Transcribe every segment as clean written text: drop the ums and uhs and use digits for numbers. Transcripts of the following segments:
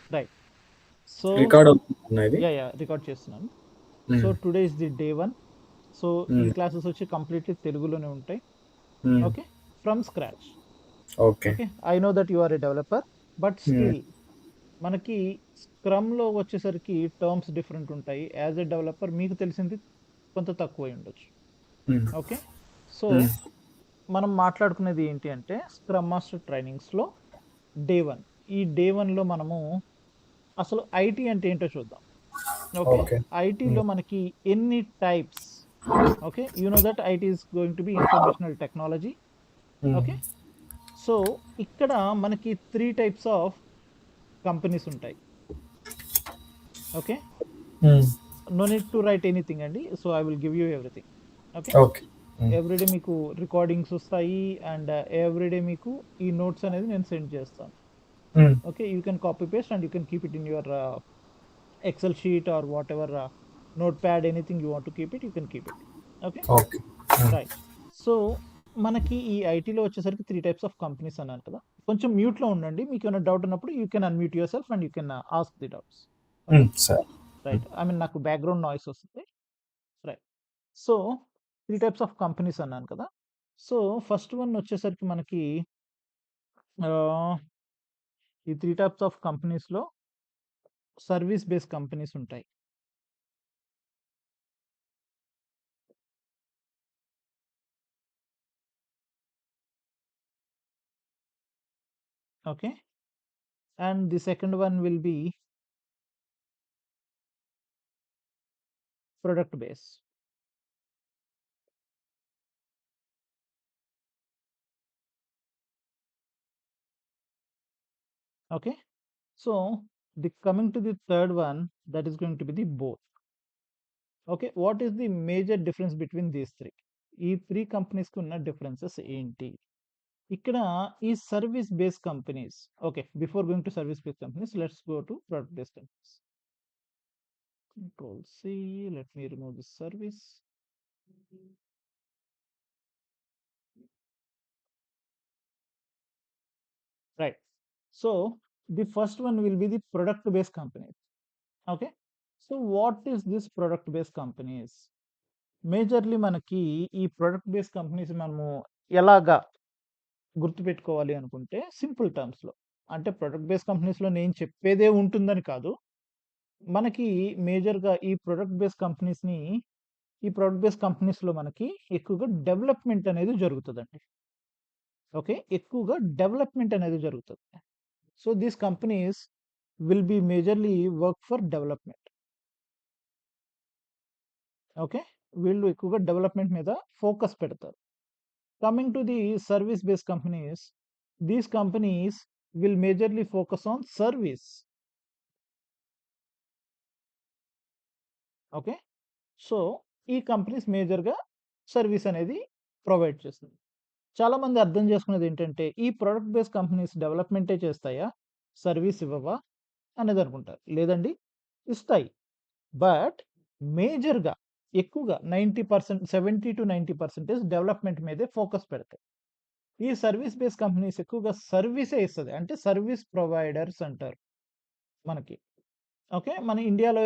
Right. So record అవుతుందా ఇది? Record చేస్తున్నాను. So hmm. Today is the day 1. So ఈ హ్మ్. క్లాసెస్ వచ్చి కంప్లీట్లీ తెలుగులోనే ఉంటాయి. Hmm. Okay. From scratch. Okay. Okay. I know that you are a developer. But hmm. Still మనకి స్క్రమ్‌లో వచ్చేసరికి టర్మ్స్ డిఫరెంట్ ఉంటాయి. యాజ్ ఎ డెవలపర్ మీకు తెలిసింది కొంత తక్కువై ఉండొచ్చు. హ్మ్. ఓకే. సో హ్మ్. మనం మాట్లాడుకునేది ఏంటి అంటే స్క్రమ్ మాస్టర్ ట్రైనింగ్స్‌లో డే 1. ఈ డే 1లో మనము అసలు ఐటీ అంటే ఏంటో చూద్దాం. ఓకే. ఓకే. ఐటీలో హ్మ్. మనకి ఎన్ని types. Okay. You know that IT is going to be informational technology. Hmm. Okay. So ఇక్కడ మనకి 3 టైప్స్ ఆఫ్ కంపెనీస్ ఉంటాయి. Okay. Hmm. No need to write anything అండి. So I will give you everything. Okay. Okay. Hmm. Everyday మీకు recordings వస్తాయి and everyday మీకు ఈ notes అనేది నేను సెండ్ చేస్తాను. Hmm. Okay. You can copy paste and you can keep it in your Excel sheet or whatever notepad, anything you want to keep it, you can keep it. Okay. Okay. హ్మ్. Right. So మనకి ఈ ఐటీలో వచ్చేసరికి 3 types of companies అన్నాను కదా. కొంచెం మ్యూట్‌లో ఉండండి. మీకేమైనా డౌట్ ఉన్నప్పుడు you can unmute your self and you can ask the doubts. Okay. హ్మ్. సరే. హ్మ్. రైట్. ఐ మీన్ నాకు బ్యాక్‌గ్రౌండ్ నాయిస్ వస్తుంది. Right. So 3 types of companies అన్నాను కదా. సో ఫస్ట్ వన్ వచ్చేసరికి మనకి ఆహ్, ఈ 3 టైప్స్ ఆఫ్ కంపెనీస్‌లో సర్వీస్ బేస్డ్ కంపెనీస్ ఉంటాయి. Okay. And the second one will be product base. Okay. So the coming to the third one, that is going to be the both. Okay. What is the major difference between these three? ఈ three కంపెనీస్కి ఉన్న differences ఏంటి? ఇక్కడ ఈ service based companies. Okay. Before going to service based companies, let's go to product based companies. Control C. Let me remove this service. Right. So the first one will be the product based companies. Okay. So what is this product based companies? Majorly మనకి ఈ product based companies మనము ఎలాగా గుర్తుపెట్టుకోవాలి అనుకుంటే simple టర్మ్స్‌లో. అంటే product based కంపెనీస్‌లో నేను చెప్పేదే ఉంటుందని కాదు. మనకి మేజర్‌గా ఈ ప్రొడక్ట్ బేస్డ్ కంపెనీస్‌లో మనకి ఎక్కువగా డెవలప్‌మెంట్ అనేది జరుగుతదండి. ఓకే. ఎక్కువగా డెవలప్‌మెంట్ అనేది జరుగుతది. So these companies will be majorly work for development. Okay. వీళ్ళు ఎక్కువగా డెవలప్‌మెంట్ మీద ఫోకస్ పెడతారు. Coming to the service based companies, these companies will majorly focus on service. Okay. So ఈ కంపెనీస్ మేజర్‌గా సర్వీస్ అనేది ప్రొవైడ్ చేస్తుంది. చాలామంది అర్థం చేసుకునేది ఏంటంటే, ఈ ప్రొడక్ట్ బేస్డ్ కంపెనీస్ డెవలప్‌మెంటే చేస్తాయా? సర్వీస్ ఇవ్వవా? అనేది అనుకుంటారు. లేదండి, ఇస్తాయి. బట్ మేజర్‌గా ఎక్కువగా 90% 70-90% డెవలప్‌మెంట్ మీదే ఫోకస్ పెడతాయి. ఈ సర్వీస్ బేస్డ్ కంపెనీస్ ఎక్కువగా సర్వీసే ఇస్తది. అంటే సర్వీస్ ప్రొవైడర్స్ అంటారు మనకి. ఓకే. మన ఇండియాలో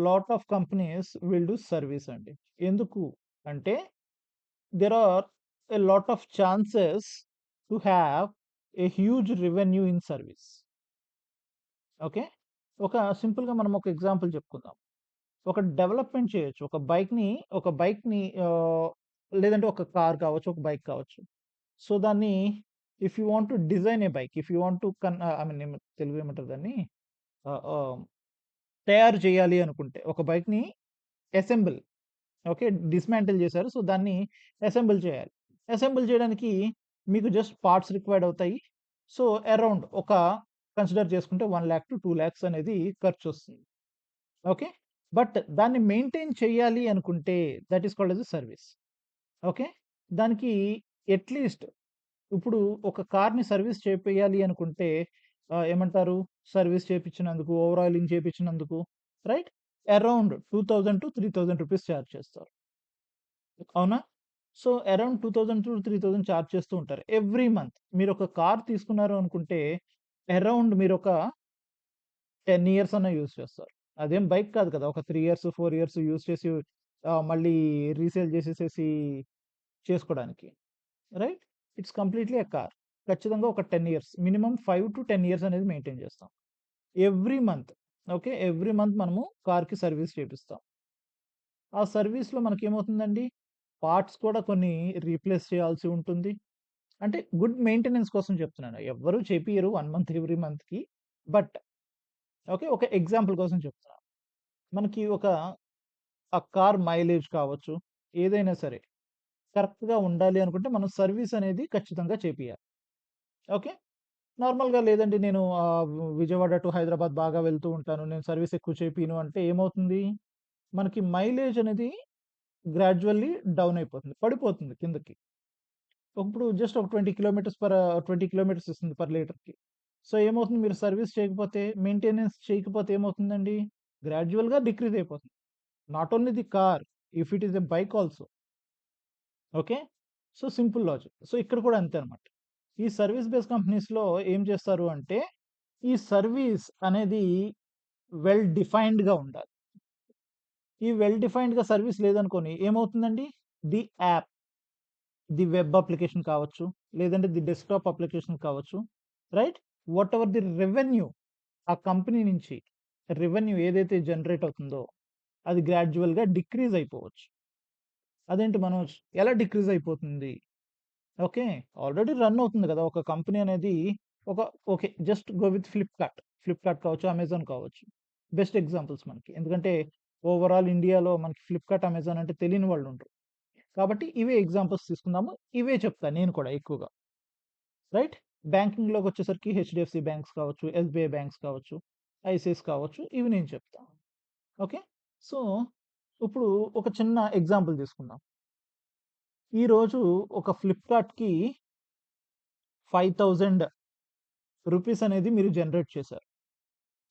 lot of companies will do service అండి. ఎందుకు అంటే there are a lot of chances to have a huge revenue in service. Okay. ఒక సింపుల్‌గా మనం ఒక ఎగ్జాంపుల్ చెప్పుకుందాం. ఒక డెవలప్‌మెంట్ చేయొచ్చు. ఒక బైక్‌ని లేదంటే ఒక కార్ కావచ్చు, ఒక బైక్ కావచ్చు. సో, దాన్ని if you want to design a bike, if you want to I mean తెలుగులో ఏమంటారు దాన్ని? ఆహ్, ఆహ్, తయారు చేయాలి అనుకుంటే ఒక బైక్‌ని అసెంబుల్. ఓకే. డిస్మాంటిల్ చేశారు. సో, దాన్ని అసెంబుల్ చేయాలి. అసెంబుల్ చేయడానికి మీకు జస్ట్ పార్ట్స్ రిక్వైర్డ్ అవుతాయి. సో, అరౌండ్ కన్సిడర్ చేసుకుంటే 1,00,000-2,00,000 అనేది ఖర్చొస్తుంది. ఓకే. బట్ దాన్ని మెయింటైన్ చేయాలి అనుకుంటే that is called as a service. Okay. దానికి అట్‌లీస్ట్ ఇప్పుడు ఒక కార్‌ని సర్వీస్ చేపియాలి అనుకుంటే ఏమంటారు? సర్వీస్ చేపిచ్చినందుకు, ఓవర్ ఆయిలింగ్ చేపిచ్చినందుకు రైట్? అరౌండ్ 2,000-3,000 రూపీస్ చార్జ్ చేస్తారు. అవునా? సో, అరౌండ్ 2,000-3,000 చార్జ్ చేస్తూ ఉంటారు. ఎవ్రీ మంత్ మీరొక కార్ తీసుకున్నారు అనుకుంటే అరౌండ్ మీరొక 10 ఇయర్స్ అన్నా యూజ్ చేస్తారు. అదేం బైక్ కాదు కదా! ఒక 3 ఇయర్స్, 4 ఇయర్స్ యూజ్ చేసి మళ్ళీ రీసేల్ చేసేసేసి చేసుకోడానికి. Right? It's completely a car. ఖచ్చితంగా ఒక 10 ఇయర్స్ మినిమమ్ 5-10 ఇయర్స్ అనేది మెయింటైన్ చేస్తాం. Every month okay. Every month మనము కార్‌కి సర్వీస్ చేపిస్తాం. ఆ సర్వీస్‌లో మనకేమవుతుందండి, పార్ట్స్ కూడా కొన్ని రీప్లేస్ చేయాల్సి ఉంటుంది. అంటే గుడ్ మెయింటెనెన్స్ కోసం చెప్తున్నాను. ఎవ్వరు చేపియరు 1 మంత్ ఎవ్రీ మంత్‌కి. But okay. ఒక ఎగ్జాంపుల్ కోసం చెప్తున్నా. మనకి ఆ కార్ మైలేజ్ కావచ్చు, ఏదైనా సరే కరెక్ట్‌గా ఉండాలి అనుకుంటే మనం సర్వీస్ అనేది ఖచ్చితంగా చేపియాలి. ఓకే. నార్మల్‌గా లేదండి నేను విజయవాడ టు హైదరాబాద్ బాగా వెళ్తూ ఉంటాను. నేను సర్వీస్ ఎక్కువ చేపియను అంటే ఏమవుతుంది? మనకి మైలేజ్ అనేది గ్రాడ్యువల్లీ డౌన్ అయిపోతుంది. పడిపోతుంది కిందకి. ఇప్పుడు జస్ట్ ఒక 20 కిలోమీటర్స్ ఇస్తుంది పర్ లీటర్‌కి. సో, ఏమవుతుంది మీరు సర్వీస్ చేయకపోతే, మెయింటెనెన్స్ చేయకపోతే ఏమవుతుందండి? గ్రాడ్యువల్‌గా డిక్రీజ్ అయిపోతుంది. Not only the car, if it is a bike also. Okay. So, simple logic. So, ఇక్కడ కూడా అంతే అనమాట. ఈ సర్వీస్ బేస్ కంపెనీస్‌లో ఏం చేస్తారు అంటే, ఈ సర్వీస్ అనేది వెల్ డిఫైన్డ్‌గా ఉండాలి. ఈ వెల్ డిఫైన్డ్‌గా సర్వీస్ లేదనుకోని ఏమవుతుందండి? The app, the web application కావచ్చు, లేదంటే ది డెస్క్‌టాప్ అప్లికేషన్ కావచ్చు. రైట్? వాటెవర్ ది రెవెన్యూ ఆ కంపెనీ నుంచి రెవెన్యూ ఏదైతే జనరేట్ అవుతుందో, అది గ్రాడ్యువల్‌గా డిక్రీజ్ అయిపోవచ్చు. అదేంటి మనోజ్ ఎలా డిక్రీజ్ అయిపోతుంది? ఓకే. ఆల్రెడీ రన్ అవుతుంది కదా! ఒక కంపెనీ అనేది ఒక okay. Just go with Flipkart. Flipkart కావచ్చు, అమెజాన్ కావచ్చు. బెస్ట్ ఎగ్జాంపుల్స్ మనకి. ఎందుకంటే ఓవరాల్ ఇండియాలో మనకి ఫ్లిప్‌కార్ట్, అమెజాన్ అంటే తెలియని వాళ్ళు ఉండరు. కాబట్టి ఇవే ఎగ్జాంపుల్స్ తీసుకుందాము. ఇవే చెప్తా నేను కూడా ఎక్కువగా. రైట్? బ్యాంకింగ్‌లోకొచ్చేసరికి హెచ్‌డీఎఫ్‌సీ బ్యాంక్స్ కావచ్చు, ఎస్‌బీఐ బ్యాంక్స్ కావచ్చు, ఐసిఐసిఐ కావచ్చు. ఇవి నేను చెప్తా. ఓకే. సో, ఇప్పుడు ఒక చిన్న ఎగ్జాంపుల్ తీసుకుందాం. ఈరోజు ఒక ఫ్లిప్‌కార్ట్‌కి 5,000 రూపీస్ అనేది మీరు జనరేట్ చేశారు.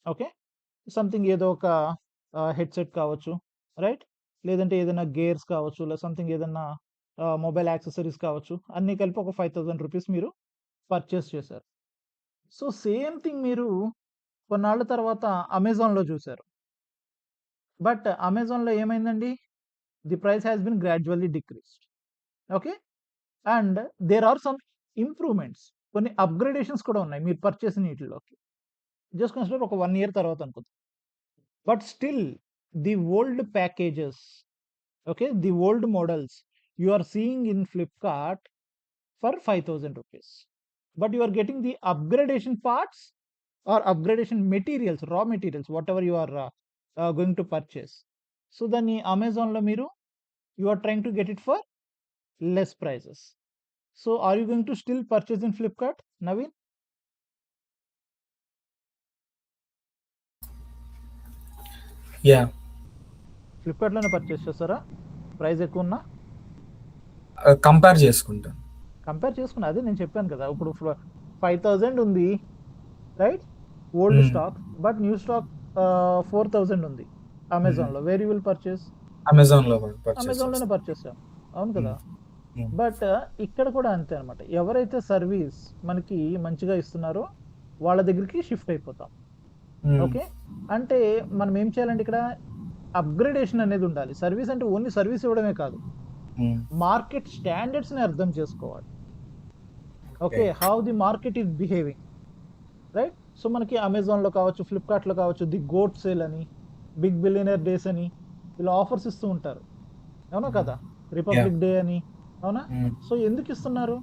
ఓకే. సంథింగ్ ఏదో ఒక హెడ్‌సెట్ కావచ్చు. రైట్? లేదంటే ఏదైనా గేర్స్ కావచ్చు. సంథింగ్ ఏదన్నా మొబైల్ యాక్సెసరీస్ కావచ్చు. అన్నీ కలిపి ఒక 5,000 రూపీస్ మీరు పర్చేస్ చేశారు. సో, సేమ్ థింగ్ మీరు కొన్నాళ్ళ తర్వాత అమెజాన్‌లో చూసారు. బట్ అమెజాన్‌లో ఏమైందండి? The price has been gradually decreased. Okay. And there are some improvements. కొన్ని అప్‌గ్రేడేషన్స్ కూడా ఉన్నాయి మీరు పర్చేసిన ఈటిల్లోకి. జస్ట్ కన్సిడర్ ఒక 1 ఇయర్ తర్వాత అనుకుందాం. But still the old packages okay. The old models you are seeing in Flipkart for 5,000 rupees. But you are getting the upgradation parts or upgradation materials, raw materials whatever you are going to purchase. So, దాన్ని అమెజాన్‌లో మీరు you are trying to get it for less prices. So, are you going to still purchase in Flipkart Naveen? Yeah! ఫ్లిప్‌కార్ట్‌లోనే purchase చేస్తారా? Price ఎక్కువున్నా? Compare చేసుకుంటాను. Compare చేసుకున్నా. అదే నేను చెప్పాను కదా! ఇప్పుడు 5,000 ఉంది. రైట్? ఓల్డ్ హ్మ్. స్టాక్. బట్ న్యూ స్టాక్ 4,000 ఉంది అమెజాన్‌లో. Where you will purchase? అమెజాన్‌లో పర్చేస్ అమెజాన్‌లోనే చేస్తాను. పర్చేస్ చేస్తాం. అవును కదా! హ్మ్. బట్ ఇక్కడ కూడా అంతే అనమాట. ఎవరైతే సర్వీస్ మనకి మంచిగా ఇస్తున్నారో వాళ్ళ దగ్గరికి షిఫ్ట్ అయిపోతాం. హ్మ్. ఓకే. అంటే మనం ఏం చేయాలంటే ఇక్కడ అప్‌గ్రేడేషన్ అనేది ఉండాలి. సర్వీస్ అంటే ఓన్లీ సర్వీస్ ఇవ్వడమే కాదు. హ్మ్. మార్కెట్ స్టాండర్డ్స్‌ని అర్థం చేసుకోవాలి. Okay. Okay. How the market is behaving. Right? So, మనకి అమెజాన్‌లో కావచ్చు, ఫ్లిప్‌కార్ట్‌లో కావచ్చు, ది గోట్ సేల్ అని, బిగ్ బిలియనర్ డేస్ అని ఇలా ఆఫర్స్ ఇస్తూ ఉంటారు. అవునా హ్మ్. కదా! యాహ్! రిపబ్లిక్ డే అని. అవునా? హ్మ్. సో, ఎందుకు ఇస్తున్నారు?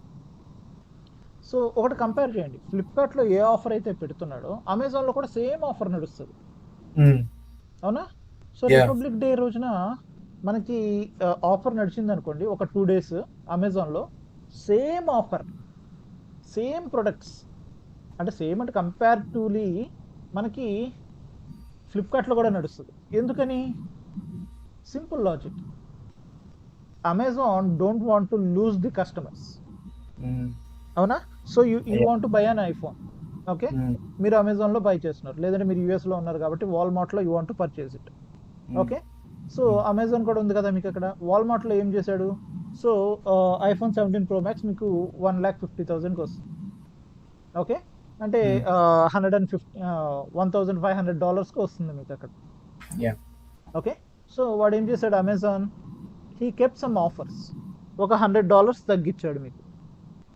సో, ఒకటి కంపేర్ చేయండి. ఫ్లిప్‌కార్ట్‌లో ఏ ఆఫర్ అయితే పెడుతున్నాడో అమెజాన్‌లో కూడా సేమ్ ఆఫర్ నడుస్తది. హ్మ్. అవునా? So, yeah! రిపబ్లిక్ డే రోజున మనకి ఆఫర్ నడిచిందనుకోండి ఒక 2 డేస్ అమెజాన్‌లో సేమ్ ఆఫర్, సేమ్ ప్రొడక్ట్స్ అంటే సేమ్ అంటే కంపారిటివ్‌లీ మనకి ఫ్లిప్‌కార్ట్‌లో కూడా నడుస్తది. ఎందుకని? Simple logic. Amazon don't want to lose the customers. హ్మ్. అవునా? So, you yeah! Want to buy an iPhone. Okay. హ్మ్. మీరు అమెజాన్‌లో బై చేస్తున్నారు. లేదంటే మీరు యూఎస్‌లో ఉన్నారు కాబట్టి వాల్‌మార్ట్‌లో you want to purchase it. Hmm. Okay. So, hmm. Amazon కూడా ఉంది కదా మీకక్కడ. వాల్‌మార్ట్‌లో ఏం చేశాడు? సో, ఐఫోన్ 17 ప్రో మాక్స్ మీకు 1,50,000కి వస్తుంది. ఓకే. అంటే Mm. 1,500 వస్తుంది మీకు అక్కడ. Yeah. ఓకే. సో వాడు ఏం చేశాడు Amazon, he kept some offers. ఒక $100 తగ్గించాడు మీకు.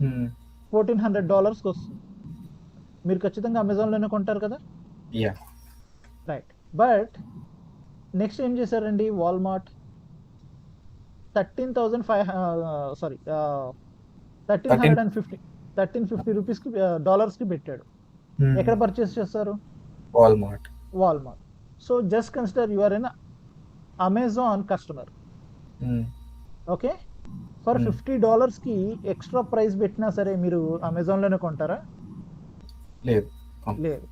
Mm. $1,400 వస్తుంది. మీరు ఖచ్చితంగా అమెజాన్లోనే కొంటారు కదా. Yeah. రైట్. బట్ నెక్స్ట్ ఏం చేశారండి వాల్మార్ట్, 1350 రూపీస్కి డాలర్స్కి పెట్టాడు. Mm. ఎక్కడ పర్చేస్ చేస్తారు? Walmart. Walmart. So just consider you are an Amazon customer. Mm. Okay. For Mm. $50కి ఎక్స్ట్రా ప్రైస్ పెట్టినా సరే మీరు అమెజాన్లోనే కొంటారా? లేదు. లేదు.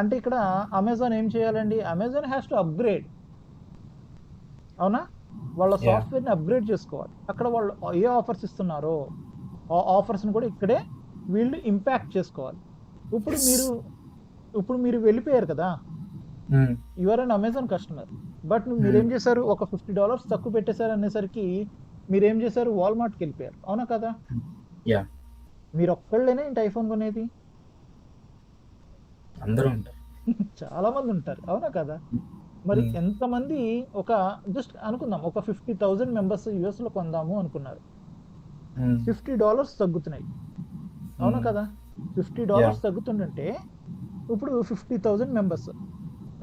అంటే ఇక్కడ అమెజాన్ ఏం చేయాలండి, అమెజాన్ హ్యాస్ టు అప్గ్రేడ్. అవునా? వాళ్ళ Yeah. సాఫ్ట్వేర్ని అప్గ్రేడ్ చేసుకోవాలి. అక్కడ వాళ్ళు ఏ ఆఫర్స్ ఇస్తున్నారో ఆ ఆఫర్స్ని కూడా ఇక్కడే వీళ్ళు ఇంపాక్ట్ చేసుకోవాలి. ఇప్పుడు Yes. మీరు వెళ్ళిపోయారు కదా, Mm. You are an Amazon customer. But Mm. మీరేం చేశారు, ఒక $50 తక్కువ పెట్టేశారు అనేసరికి మీరేం చేశారు, వాల్మార్ట్కి వెళ్ళిపోయారు. అవునా కదా? Yeah. మీరు ఒక్కళ్ళేనే ఏంటి ఐఫోన్ కొనేది? అందరూ ఉంటారు. చాలా మంది ఉంటారు. అవునా కదా? మరి Mm. ఎంతమంది ఒక జస్ట్ అనుకుందాం, ఒక 50,000 మెంబర్స్ యూఎస్లో కొందాము అనుకున్నారు. Mm. $50 తగ్గుతున్నాయి. అవునా Mm. కదా? $50 Yeah. తగ్గుతుందంటే ఇప్పుడు 50,000 మెంబర్స్.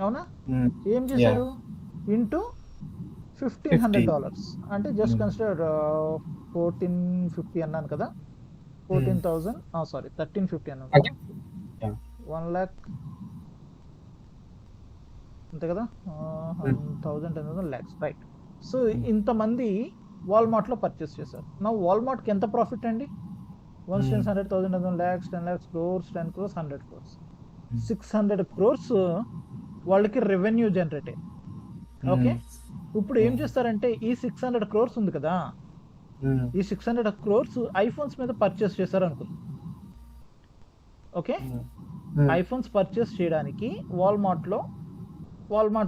అవునా? Mm. ఏం చేశారు? ఇంటూ $1,500 అంటే జస్ట్ Mm. కన్సిడర్ 1450 అన్నాను కదా, 1350 అన్నాను కదా, Yeah. 1 lakh అంతే కదా, 1,000 lakhs, రైట్. సో ఇంతమంది వాల్మార్ట్లో పర్చేస్ చేశారు. నా వాల్మార్ట్కి ఎంత ప్రాఫిట్ అండి? 1 Mm. 100,000 lakhs, 10 lakhs, crores, 10 crores, 100 crores, Mm. 600 crores వాళ్ళకి రెవెన్యూ జనరేట్ అయ్యింది. ఓకే. ఇప్పుడు ఏం చేస్తారంటే ఈ 600 crores ఉంది కదా, Mm. ఈ 600 crores ఐఫోన్స్ మీద పర్చేస్ చేశారు అనుకుందాం. ఓకే. Mm. ఐఫోన్స్ పర్చేస్ చేయడానికి వాల్మార్ట్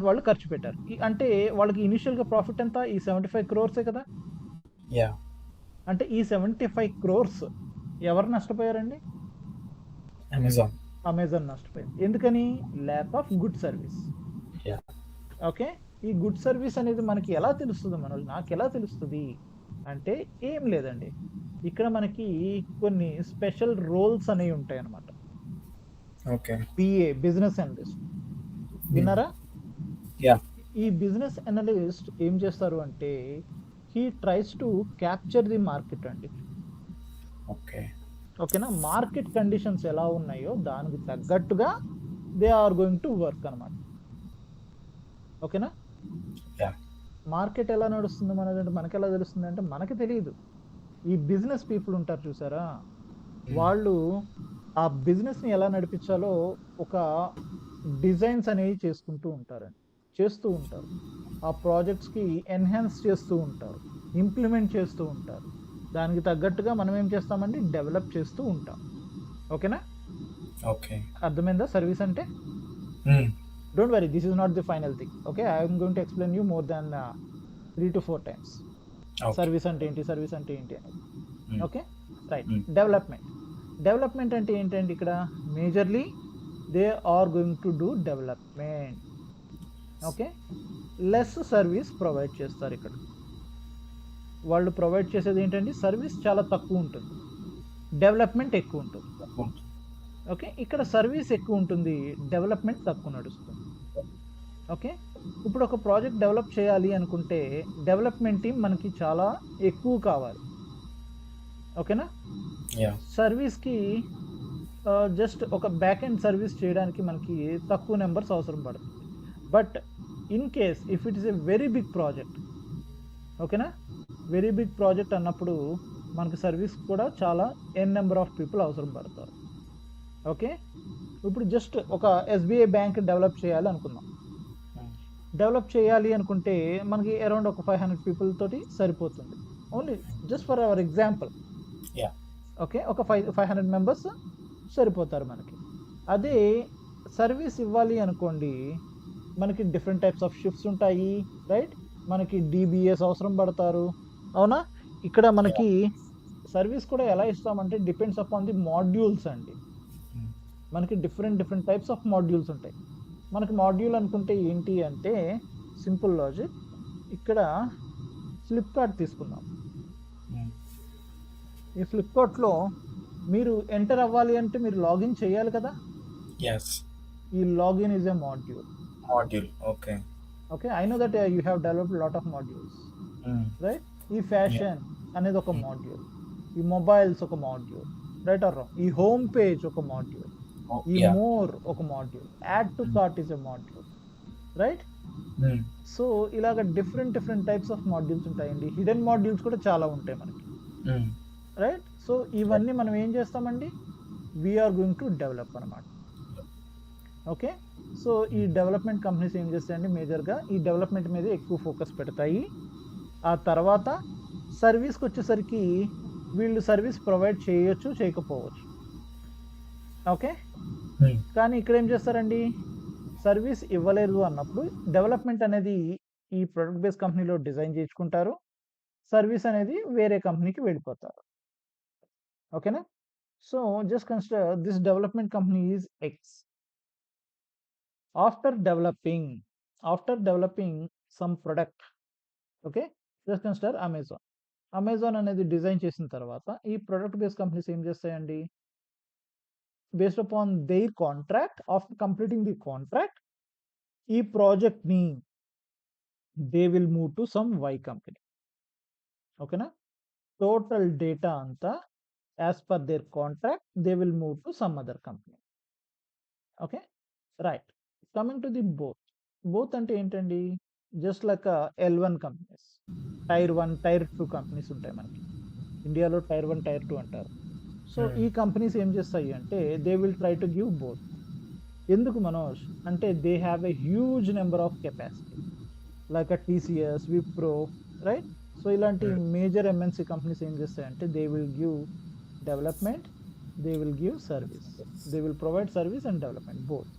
వాళ్ళు ఖర్చు పెట్టారు. అంటే వాళ్ళకి ఇనిషియల్గా ప్రాఫిట్ ఎంత? ఈ 75 crores కదా. Yeah. అంటే ఈ 75 crores ఎవరు నష్టపోయారండి? Amazon. అమెజాన్ నష్టపోయింది. ఎందుకని? Lack of good service. Yeah. Okay. ఈ గుడ్ సర్వీస్ అనేది మనకి ఎలా తెలుస్తుంది, నాకు ఎలా తెలుస్తుంది అంటే ఏం లేదండి, ఇక్కడ మనకి కొన్ని స్పెషల్ రోల్స్ అనేవి ఉంటాయి అన్నమాట. Okay. బిఏ, బిజినెస్ అనలిస్ట్, విన్నారా? Yeah. ఈ బిజినెస్ అనలిస్ట్ ఏం చేస్తారు అంటే he tries to capture the market అండి. Okay. ఓకేనా? మార్కెట్ కండిషన్స్ ఎలా ఉన్నాయో దానికి తగ్గట్టుగా they are going to work అనమాట. ఓకేనా? Yeah. మార్కెట్ ఎలా నడుస్తుంది మనకి ఎలా తెలుస్తుంది అంటే మనకి తెలియదు. ఈ బిజినెస్ పీపుల్ ఉంటారు చూసారా, వాళ్ళు ఆ బిజినెస్ని ఎలా నడిపించాలో ఒక డిజైన్స్ అనేవి చేస్తూ ఉంటారు. ఆ ప్రాజెక్ట్స్కి ఎన్హాన్స్ చేస్తూ ఉంటారు, ఇంప్లిమెంట్ చేస్తూ ఉంటారు. దానికి తగ్గట్టుగా మనం ఏం చేస్తామండి, డెవలప్ చేస్తూ ఉంటాం. ఓకేనా? Okay. అర్థమైందా సర్వీస్ అంటే? Mm. Don't worry, this is not the final thing. Okay, I'm going to explain you more than 3 to 4 times. Okay. Service అంటే ఏంటి అనేది. Mm. Okay, right. Mm. Development అంటే ఏంటంటే ఇక్కడ majorly they are going to do development. Okay, less service provide చేస్తారు. ఇక్కడ వాళ్ళు provide చేసేది ఏంటంటే సర్వీస్ చాలా తక్కువ ఉంటుంది, డెవలప్మెంట్ ఎక్కువ ఉంటుంది. ఓకే, ఇక్కడ సర్వీస్ ఎక్కువ ఉంటుంది, డెవలప్మెంట్ తక్కువ నడుస్తుంది. ఓకే, ఇప్పుడు ఒక ప్రాజెక్ట్ డెవలప్ చేయాలి అనుకుంటే డెవలప్మెంట్ టీం మనకి చాలా ఎక్కువ కావాలి. ఓకేనా? Yeah. సర్వీస్కి జస్ట్ ఒక బ్యాక్ ఎండ్ సర్వీస్ చేయడానికి మనకి తక్కువ నెంబర్స్ అవసరం పడుతుంది. But in case if it is a very big project, ఓకేనా, వెరీ బిగ్ ప్రాజెక్ట్ అన్నప్పుడు మనకి సర్వీస్ కూడా చాలా నెంబర్ ఆఫ్ పీపుల్ అవసరం పడతారు. ఓకే, ఇప్పుడు జస్ట్ ఒక ఎస్బీఐ బ్యాంక్ డెవలప్ చేయాలి అనుకుందాం. డెవలప్ చేయాలి అనుకుంటే మనకి అరౌండ్ ఒక 500 పీపుల్ తోటి సరిపోతుంది. Only just for hour example. Yeah. Okay, ఒక 500 మెంబర్స్ సరిపోతారు మనకి. అదే సర్వీస్ ఇవ్వాలి అనుకోండి, మనకి డిఫరెంట్ టైప్స్ ఆఫ్ షిఫ్ట్స్ ఉంటాయి, రైట్? మనకి డిబిఎస్ అవసరం పడతారు. అవునా? ఇక్కడ మనకి సర్వీస్ కూడా ఎలా ఇస్తామంటే డిపెండ్స్ అపాన్ ది మాడ్యూల్స్ అండి. మనకి డిఫరెంట్ టైప్స్ ఆఫ్ మాడ్యూల్స్ ఉంటాయి. మనకి మాడ్యూల్ అనుకుంటే ఏంటి అంటే సింపుల్ లాజిక్. ఇక్కడ ఫ్లిప్‌కార్ట్ తీసుకుందాం. Mm. ఈ ఫ్లిప్‌కార్ట్‌లో మీరు ఎంటర్ అవ్వాలి అంటే మీరు లాగిన్ చేయాలి కదా! Yes. ఈ login is a module. Module. Okay. Okay. I know that you have developed lot of modules. Mm. Right? ఈ Yeah. ఫ్యాషన్ అనేది ఒక Mm. మాడ్యూల్. ఈ మొబైల్స్ ఒక మాడ్యూల్. Right or wrong? ఈ హోమ్ పేజ్ ఒక మాడ్యూల్. Oh, ఈ yeah. More ఒక module. Add to Mm. Cart is a module. Right? Mm. So ఇలాగ డిఫరెంట్ టైప్స్ ఆఫ్ మాడ్యూల్స్ ఉంటాయండి. హిడెన్ మాడ్యూల్స్ కూడా చాలా ఉంటాయి మనకి. Mm. రైట్? సో ఇవన్నీ మనం ఏం చేస్తామండి? We are going to develop అనమాట. ఓకే. సో ఈ డెవలప్మెంట్ కంపెనీస్ ఏం చేస్తాయండి మేజర్గా ఈ డెవలప్మెంట్ మీద ఎక్కువ ఫోకస్ పెడతాయి. ఆ తర్వాత సర్వీస్కి వచ్చేసరికి వీళ్ళు సర్వీస్ ప్రొవైడ్ చేయొచ్చు, చేయకపోవచ్చు. ఓకే. Mm. కానీ ఇక్కడ ఏం చేస్తారండి, సర్వీస్ ఇవ్వలేరు అన్నప్పుడు డెవలప్మెంట్ అనేది ఈ ప్రొడక్ట్ బేస్ కంపెనీలో డిజైన్ చేసుకుంటారు. సర్వీస్ అనేది వేరే కంపెనీకి వెళ్ళిపోతారు. ఓకేనా? So just consider this development company is X. After developing some product, okay, just consider Amazon అనేది డిజైన్ చేసిన తర్వాత ఈ ప్రొడక్ట్ బేస్ కంపెనీస్ ఏం చేస్తాయండి, based upon their contract, after completing the contract, ఈ ప్రాజెక్ట్ని they will move to some Y company. ఓకేనా? Total data అంతా as per their contract they will move to some other company. Okay, right. Coming to the both అంటే ఏంటండి, just like L1 companies, tier 1 tier 2 companies ఉంటాయి మనకి ఇండియాలో. Tyre 1 tier 2 అంటారు. So ఈ companies ఏం చేస్తాయి అంటే they will try to give both. ఎందుకు మనోజ్ అంటే they have a huge number of capacity like TCS, Wipro, right? So ఇలాంటి మేజర్ ఎంఎన్సీ కంపెనీస్ ఏం చేస్తాయంటే they will give development, they will give service, they will provide service and development both.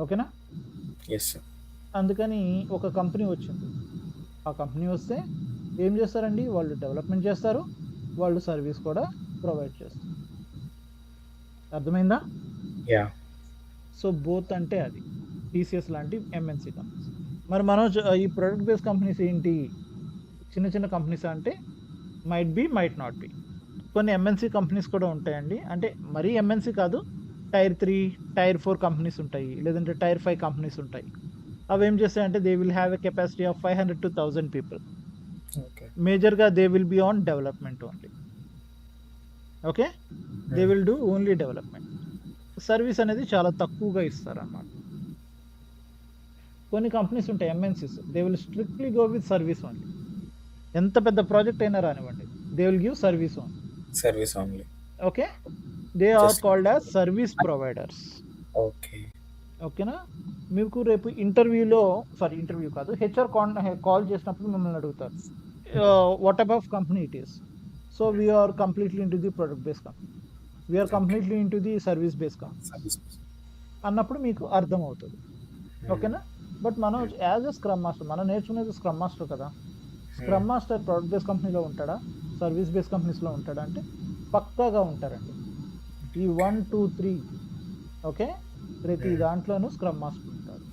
ఓకేనా? Yes, sir. అందుకని ఒక company వచ్చింది. ఆ company వస్తే ఏం చేస్తారండి, వాళ్ళు డెవలప్మెంట్ చేస్తారు, వాళ్ళు సర్వీస్ కూడా ప్రొవైడ్ చేస్తారు. అర్థమైందా? Yeah. సో బోత్ అంటే అది TCS లాంటి ఎంఎన్సీ కంపెనీస్. మరి మనోజ్ ఈ ప్రొడక్ట్ బేస్ కంపెనీస్ ఏంటి, చిన్న కంపెనీస్ అంటే might be, might not be. కొన్ని ఎంఎన్సీ కంపెనీస్ కూడా ఉంటాయండి. అంటే మరీ ఎంఎన్సీ కాదు, టైర్ 3 టైర్ 4 కంపెనీస్ ఉంటాయి, లేదంటే టైర్ 5 కంపెనీస్ ఉంటాయి. అవి ఏం చేస్తాయంటే they will have a capacity of 500 to 1000 people. Okay. మేజర్గా they will be on development only. Okay, they will do only development. Service అనేది చాలా తక్కువగా ఇస్తారన్నమాట. కొన్ని కంపెనీస్ ఉంటాయి MNCs, they will strictly go with service only. ఎంత పెద్ద project అయినా రానివ్వండి, they will give service only. Service only. Okay, they are Just- called as service providers. Okay. ఓకేనా? మీకు రేపు ఇంటర్వ్యూ కాదు, HR కాల్ చేసినప్పుడు మిమ్మల్ని అడుగుతారు what type of company it is. So we're completely into the product base company, we're completely into the service base company Service. అన్నప్పుడు మీకు అర్థమవుతుంది. ఓకేనా? బట్ మనం యాజ్ ఎ స్క్రమ్ మాస్టర్, మనం నేర్చుకునేది స్క్రమ్ మాస్టర్ కదా. స్క్రమ్ మాస్టర్ ప్రొడక్ట్ బేస్ కంపెనీలో ఉంటాడా, సర్వీస్ బేస్ కంపెనీస్లో ఉంటాడా అంటే పక్కాగా ఉంటారండి. ఈ 1, 2, 3 ఓకే, ప్రతి దాంట్లోనూ స్క్రమ్ మాస్టర్ ఉంటాడు.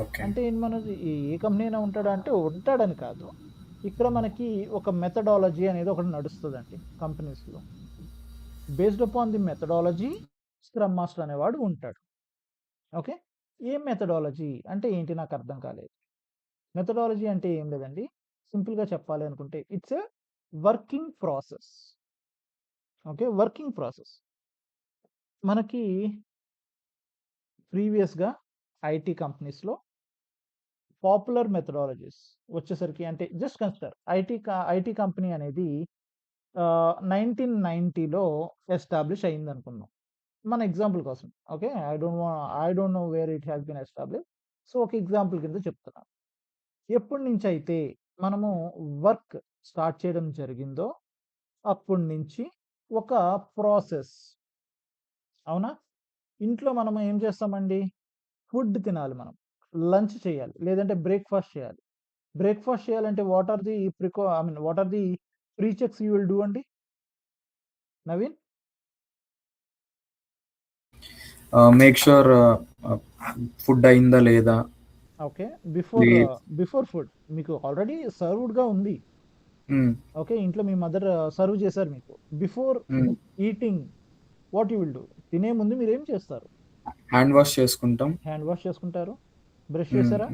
Okay. అంటే మన ఏ కంపెనీ అయినా ఉంటాడా అంటే ఉంటాడని కాదు, ఇక్కడ మనకి ఒక మెథడాలజీ అనేది ఒకటి నడుస్తుందండి కంపెనీస్లో. Based upon the methodology scrum master అనేవాడు ఉంటాడు. ఓకే, ఏం మెథడాలజీ అంటే ఏంటి నాకు అర్థం కాలేదు. మెథడాలజీ అంటే ఏం లేదండి, సింపుల్గా చెప్పాలి అనుకుంటే it's a working process. Okay, working process. మనకి ప్రీవియస్గా ఐటీ కంపెనీస్లో పాపులర్ మెథడాలజీస్ వచ్చేసరికి అంటే జస్ట్ కన్సిడర్ ఐటీ కంపెనీ అనేది 1990లో ఎస్టాబ్లిష్ అయింది అనుకుందాం మన ఎగ్జాంపుల్ కోసం. Okay, I don't know where it has been establish. So ఒక ఎగ్జాంపుల్ కింద చెప్తున్నాను. ఎప్పటి నుంచి అయితే మనము వర్క్ స్టార్ట్ చేయడం జరిగిందో అప్పటి నుంచి ఒక ప్రాసెస్. అవునా? ఇంట్లో మనం ఏం చేస్తామండి, ఫుడ్ తినాలి, మనం లంచ్ చేయాలి, లేదంటే బ్రేక్ఫాస్ట్ చేయాలి. బ్రేక్ఫాస్ట్ చేయాలంటే what are the pre checks you will do అండి నవీన్? మేక్ ష్యూర్ ఫుడ్ అయిందా లేదా, okay. Before plate. Before food మీకు ఆల్రెడీ సర్వ్డ్‌గా ఉంది. ఓకే. ఇంట్లో మీ మదర్ సర్వ్ చేశారు మీకు. Before eating what you will do? తినే ముందు మీరేం చేస్తారు? హ్యాండ్ వాష్ చేసుకుంటాం. హ్యాండ్ వాష్ చేసుకుంటారు. బ్రష్ చేశారా?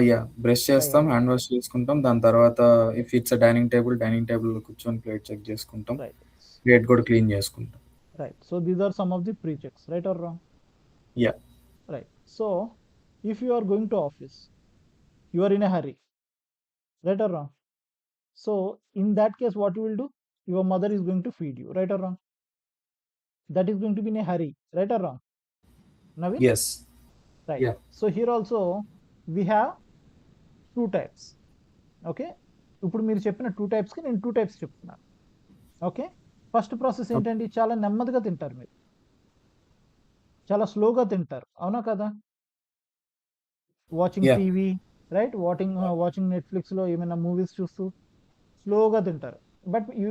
యా, బ్రష్ అయ్యా! చేస్తాం, హ్యాండ్ వాష్ చేసుకుంటాం. దాని తర్వాత ఇఫ్ ఇట్స్ డైనింగ్ టేబుల్ కూర్చొని ప్లేట్ చెక్ చేసుకుంటాం. రైట్. ప్లేట్ కూడా క్లీన్ చేసుకుంటాం. Right. So these are some of the pre checks. Right or wrong? Yeah. Right. So if you are going to office, you are in a hurry. Right or wrong? So in that case, what you will do? Your mother is going to feed you. Right or wrong? That is going to be in a hurry. Right or wrong? Naveen? Yes. Right. Yeah. So here also we have two types. Okay. ఇప్పుడు మీరు చెప్పిన two టైప్స్కి నేను two types చెప్తున్నాను. Okay. First process ఏంటంటే చాలా నెమ్మదిగా తింటారు మీరు, చాలా స్లోగా తింటారు. అవునా కదా? Watching Yeah. TV, right, watching నెట్ఫ్లిక్స్లో ఏమైనా మూవీస్ చూస్తూ స్లోగా తింటారు. But you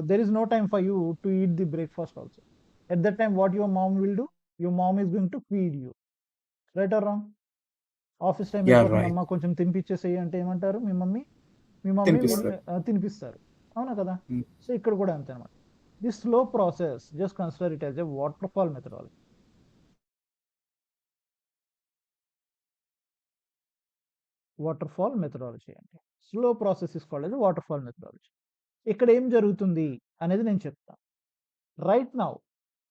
there is no time for you to eat the breakfast also. At that time what your mom will do? Your mom is going to feed you. Right or wrong? Office time Yeah, అయిపోతుంది, right. అమ్మ కొంచెం తినిపించేసేయి అంటే ఏమంటారు మీ mummy? తినిపిస్తారు. తినిపిస్తారు. అవునా కదా? Mm. So ఇక్కడ కూడా అంతే అనమాట. The slow process just consider it as a waterfall methodology. Waterfall methodology అంటే slow process is called as waterfall methodology. ఇక్కడ ఏం జరుగుతుంది అనేది నేను చెప్తాను. Right now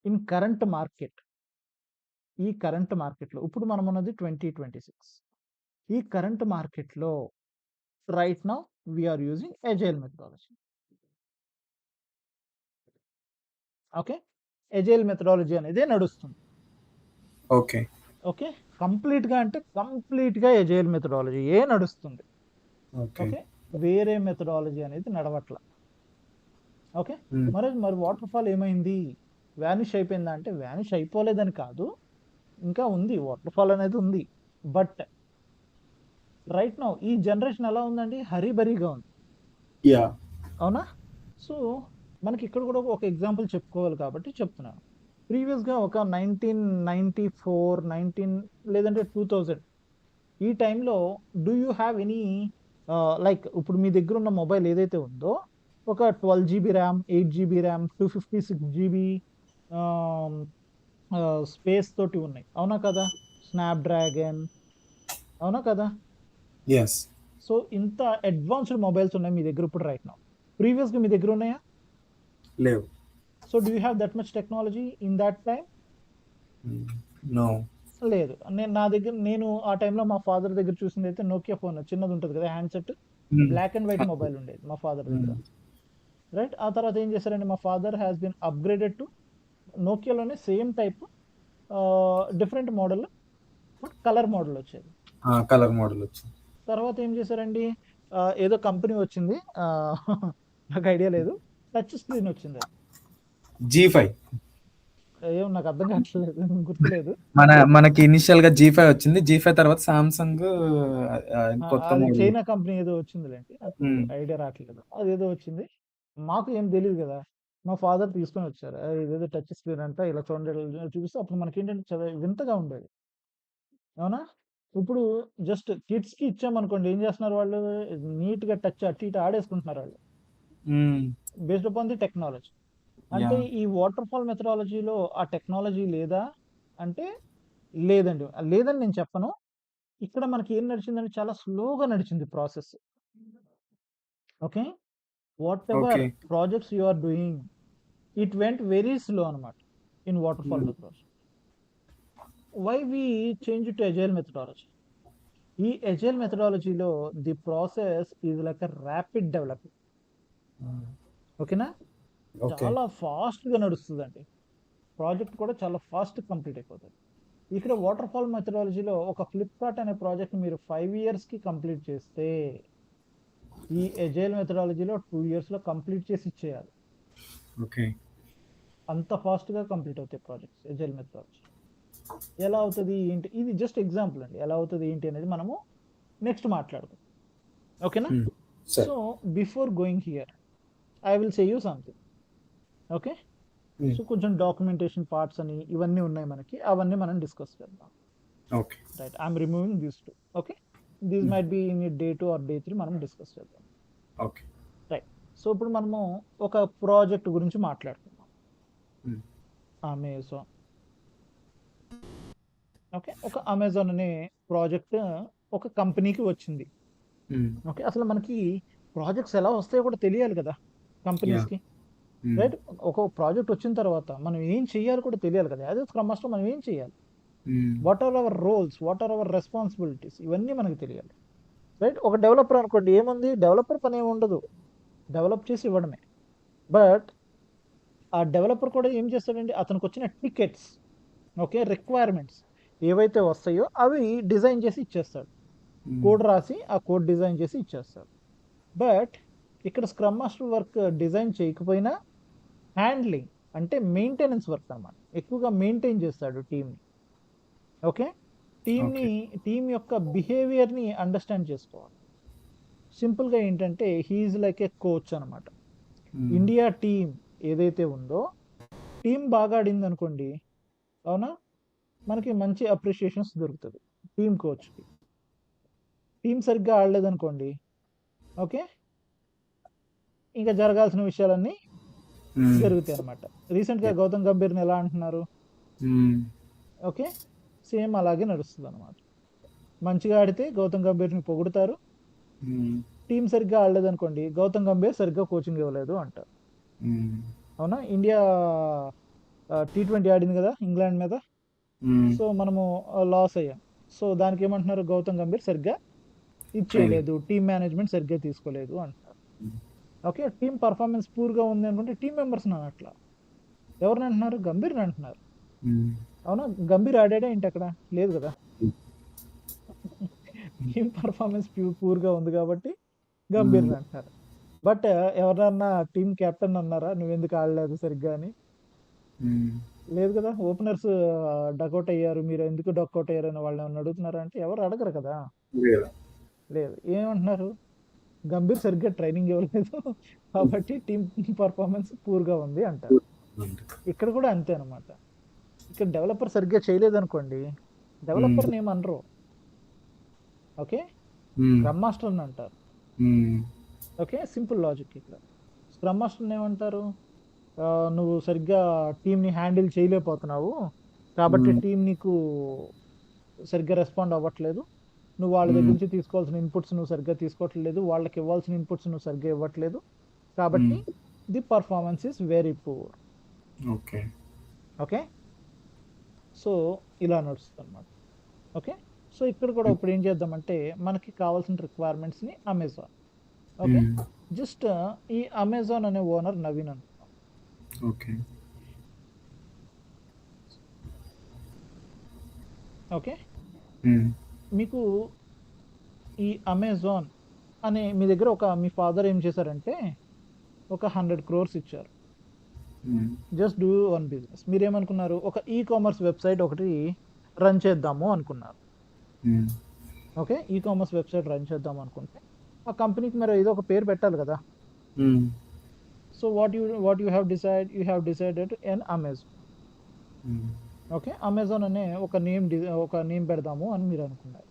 in current market, ఈ కరెంట్ మార్కెట్లో ఇప్పుడు మనం ఉన్నది 2026. ఈ కరెంట్ మార్కెట్లో right now we're using agile methodology. Okay. Agile methodology అనేది నడుస్తుంది. ఓకే. ఓకే. కంప్లీట్గా అంటే కంప్లీట్గా ఎజైల్ మెథడాలజీ ఏ నడుస్తుంది. ఓకే. ఓకే. వేరే మెథడాలజీ అనేది నడవట్ల. ఓకే. మరి వాటర్ ఫాల్ ఏమైంది? వ్యానిష్ అయిపోయిందా అంటే వ్యానిష్ అయిపోలేదని కాదు, ఇంకా ఉంది, వాటర్ ఫాల్ అనేది ఉంది. బట్ రైట్ నౌ ఈ జనరేషన్ ఎలా ఉందండి? హరీబరీగా ఉంది. యా. అవునా? సో మనకి ఇక్కడ కూడా ఒక ఎగ్జాంపుల్ చెప్పుకోవాలి కాబట్టి చెప్తున్నాను. ప్రీవియస్గా ఒక 1994 లేదంటే 2000 ఈ టైంలో do you have any like ఇప్పుడు మీ దగ్గర ఉన్న మొబైల్ ఏదైతే ఉందో ఒక 12 GB RAM, 8 GB RAM, 256 GB space తోటి ఉన్నాయి. అవునా కదా? స్నాప్డ్రాగన్. అవునా కదా? ఎస్. సో ఇంత అడ్వాన్స్డ్ మొబైల్స్ ఉన్నాయి మీ దగ్గర ఇప్పుడు రైట్ నౌ. ప్రీవియస్గా మీ దగ్గర ఉన్నాయా? లేవు. So do you have that much technology in that time? No. లేదు. నేను ఆ టైంలో మా ఫాదర్ దగ్గర చూసింది అయితే నోకియా ఫోన్ చిన్నది ఉంటుంది కదా, handset, black and white mobile ఉండేది మా ఫాదర్ దగ్గర. రైట్. ఆ తర్వాత ఏం చేశారంటే మా father has been upgraded to నోకియాలోనే same type different model, colour model వచ్చేది. కలర్ మోడల్ వచ్చింది. తర్వాత ఏం చేశారండి, ఏదో కంపెనీ వచ్చింది, నాకు ఐడియా లేదు, టచ్ స్క్రీన్ వచ్చింది. G5. ఏం నాకు అర్థం కావట్లేదు, గుర్తులేదు. మనకి ఇనిషియల్ గా G5 వచ్చింది. G5 తర్వాత సామ్సంగ్ కొత్త అది మోడల్. చైనా కంపెనీ ఏదో వచ్చిందిలేండి, నాకు ఐడియా రావట్లేదు. అది ఏదో వచ్చింది, మాకు ఏం తెలియదు కదా. మా ఫాదర్ తీసుకొని వచ్చారు, ఇదేదో టచ్ స్క్రీన్ అంట, ఇలా చూడండి చూపిస్తే అప్పుడు మనకి ఏంటంటే చాలా వింతగా ఉండేది. అవునా? ఇప్పుడు జస్ట్ కిడ్స్కి ఇచ్చామనుకోండి, ఏం చేస్తున్నారు వాళ్ళు? నీట్గా టచ్ అటు ఇటు ఆడేసుకుంటున్నారు వాళ్ళు, బేస్డ్ అపాన్ ది టెక్నాలజీ. అంటే ఈ వాటర్ ఫాల్ మెథడాలజీలో ఆ టెక్నాలజీ లేదా అంటే లేదండి, లేదని నేను చెప్పను. ఇక్కడ మనకి ఏం నడిచిందంటే చాలా స్లోగా నడిచింది process. Okay. Whatever projects you are doing, it went very slow అనమాట in waterfall methodology. Why we change to agile methodology? ఈ ఎజైల్ మెథడాలజీలో the process is like a rapid development. ఓకేనా? చాలా ఫాస్ట్గా నడుస్తుందండి, ప్రాజెక్ట్ కూడా చాలా fast complete అయిపోతుంది. ఇక్కడ వాటర్ ఫాల్ మెథడాలజీలో ఒక ఫ్లిప్కార్ట్ అనే ప్రాజెక్ట్ మీరు 5 yearsకి కంప్లీట్ చేస్తే, ఈ ఎజైల్ మెథడాలజీలో 2 yearsలో కంప్లీట్ చేసి ఇచ్చేయాలి. ఓకే. అంత ఫాస్ట్గా కంప్లీట్ అవుతాయి ప్రాజెక్ట్స్ ఎజైల్ మెథడాలజీ. ఎలా అవుతుంది ఏంటి, ఇది జస్ట్ ఎగ్జాంపుల్ అండి, ఎలా అవుతుంది ఏంటి అనేది మనము నెక్స్ట్ మాట్లాడుకుందాం. ఓకేనా? So before going here I will say you something. Okay. Hmm. So కొంచెం డాక్యుమెంటేషన్ పార్ట్స్ అని ఇవన్నీ ఉన్నాయి మనకి, అవన్నీ మనం డిస్కస్ చేద్దాం. Okay. Right, I'm removing these two. Okay, these might be in day 2 or day 3 మనం డిస్కస్ చేద్దాం. ఓకే. రైట్, సో ఇప్పుడు మనము ఒక ప్రాజెక్ట్ గురించి మాట్లాడుకుందాం. హ్మ్. అమెజాన్. ఓకే, ఒక అమెజాన్ అనే ప్రాజెక్ట్ ఒక కంపెనీకి వచ్చింది. హ్మ్. ఓకే, అసలు మనకి ప్రాజెక్ట్స్ ఎలా వస్తాయో కూడా తెలియాలి కదా యాహ్! కంపెనీస్కి. హ్మ్. రైట్, ఒక ప్రాజెక్ట్ వచ్చిన తర్వాత మనం ఏం చేయాలి కూడా తెలియాలి కదా. యాజ్ స్క్రమ్ మాస్టర్ మనం ఏం చేయాలి, hmm. What are our roles, what are our responsibilities, ఇవన్నీ మనకు తెలియాలి. రైట్, ఒక డెవలపర్ అనుకోండి, ఏముంది డెవలపర్ పని ఏమి ఉండదు, డెవలప్ చేసి ఇవ్వడమే. బట్ ఆ డెవలపర్ కూడా ఏం చేస్తాడండి, అతనికి వచ్చిన టికెట్స్, ఓకే, రిక్వైర్మెంట్స్ ఏవైతే వస్తాయో అవి డిజైన్ చేసి ఇచ్చేస్తాడు. హ్మ్. కోడ్ రాసి ఆ కోడ్ డిజైన్ చేసి ఇచ్చేస్తాడు. బట్ ఇక్కడ స్క్రమ్ మాస్టర్ వర్క్ డిజైన్ చేయకపోయినా హ్యాండ్లింగ్ అంటే మెయింటెనెన్స్ వర్క్ అనమాట, ఎక్కువగా మెయింటైన్ చేస్తాడు టీంని. Okay, okay. టీం యొక్క బిహేవియర్ని అండర్స్టాండ్ చేసుకోవాలి. సింపుల్గా ఏంటంటే హీఈస్ లైక్ ఏ కోచ్ అనమాట. హ్మ్. ఇండియా టీం ఏదైతే ఉందో, టీం బాగా ఆడింది అనుకోండి, అవునా, మనకి మంచి అప్రిషియేషన్స్ దొరుకుతుంది టీం కోచ్కి. టీం సరిగ్గా ఆడలేదు అనుకోండి, ఓకే, ఇంకా జరగాల్సిన విషయాలన్నీ హ్మ్. జరుగుతాయి అనమాట. రీసెంట్గా యాహ్! గౌతమ్ గంభీర్ని ఎలా అంటున్నారు, హ్మ్. ఓకే, సేమ్ అలాగే నడుస్తుంది అనమాట. మంచిగా ఆడితే గౌతమ్ గంభీర్ని పొగుడుతారు, హ్మ్. టీం సరిగ్గా ఆడలేదు అనుకోండి, గౌతమ్ గంభీర్ సరిగ్గా కోచింగ్ ఇవ్వలేదు అంటారు. హ్మ్. అవునా, ఇండియా T20 ఆడింది కదా ఇంగ్లాండ్ మీద, హ్మ్. సో మనము లాస్ అయ్యాం. సో దానికి ఏమంటున్నారు, గౌతమ్ గంభీర్ సరిగ్గా ఇది ట్రైనింగ్. చేయలేదు, టీం మేనేజ్మెంట్ సరిగ్గా తీసుకోలేదు అంటారు. హ్మ్. ఓకే, టీం పర్ఫార్మెన్స్ పూర్గా ఉంది అనుకుంటే టీం మెంబర్స్ అట్లా ఎవరిని అంటున్నారు, గంభీర్ని అంటున్నారు. హ్మ్. అవునా, గంభీర్ ఆడాడా ఏంటి అక్కడ, లేదు కదా. హ్మ్. టీం పర్ఫార్మెన్స్ పూర్గా ఉంది కాబట్టి గంభీర్ని హ్మ్. అంటున్నారు. బట్ ఎవరన్నా టీం కెప్టెన్ అన్నారా నువ్వెందుకు ఆడలేదు సరిగ్గా అని, హ్మ్. లేదు కదా. ఓపెనర్స్ డకౌట్ అయ్యారు, మీరు ఎందుకు డకౌట్ అయ్యారు అని వాళ్ళు ఏమన్నా అడుగుతున్నారా అంటే ఎవరు అడగరు కదా. లేదా? లేదు, ఏమంటున్నారు, గంభీర్ సరిగ్గా ట్రైనింగ్ ఇవ్వలేదు హ్మ్. కాబట్టి టీం పర్ఫార్మెన్స్ పూర్గా ఉంది అంటారు. అంతే. ఇక్కడ కూడా అంతే అనమాట. ఇక్కడ డెవలపర్ సరిగ్గా చేయలేదు అనుకోండి, హ్మ్. డెవలపర్ని ఏమనరు, ఓకే, హ్మ్. స్క్రమ్ మాస్టర్ని అంటారు. హ్మ్. ఓకే, సింపుల్ లాజిక్ ఇక్కడ. స్క్రమ్ మాస్టర్ని ఏమంటారు, నువ్వు సరిగ్గా టీంని హ్యాండిల్ చేయలేకపోతున్నావు కాబట్టి హ్మ్. టీం నీకు సరిగ్గా రెస్పాండ్ అవ్వట్లేదు, నువ్వు వాళ్ళ దగ్గర హ్మ్. నుంచి తీసుకోవాల్సిన ఇన్పుట్స్ నువ్వు సరిగ్గా తీసుకోవట్లేదు, వాళ్ళకి ఇవ్వాల్సిన ఇన్పుట్స్ నువ్వు సరిగ్గా ఇవ్వట్లేదు, కాబట్టి హ్మ్. The performance is very poor. Okay. Okay, so ఇలా నడుస్తుంది అనమాట. ఓకే, సో ఇక్కడ కూడా హ్మ్. ఇప్పుడు ఏం చేద్దామంటే మనకి కావాల్సిన రిక్వైర్మెంట్స్ని అమెజాన్. ఓకే, హ్మ్. జస్ట్ ఈ అమెజాన్ అనే ఓనర్ నవీన్ అనుకున్నాం. ఓకే. ఓకే, హ్మ్. మీకు ఈ అమెజాన్ అనే మీ దగ్గర మీ ఫాదర్ ఏం చేశారంటే ఒక 100 crores ఇచ్చారు, హ్మ్. Just do one business. మీరేమనుకున్నారు, ఒక ఈ కామర్స్ వెబ్సైట్ ఒకటి రన్ చేద్దాము అనుకున్నారు. హ్మ్. Okay, e commerce website run చేద్దాం అనుకుంటే ఆ కంపెనీకి మరి ఏదో ఒక పేరు పెట్టాలి కదా. Hmm. So what you have decided an Amazon. Hmm. Okay, Amazon అనే ఒక నేమ్ పెడదాము అని మీరు అనుకున్నారు.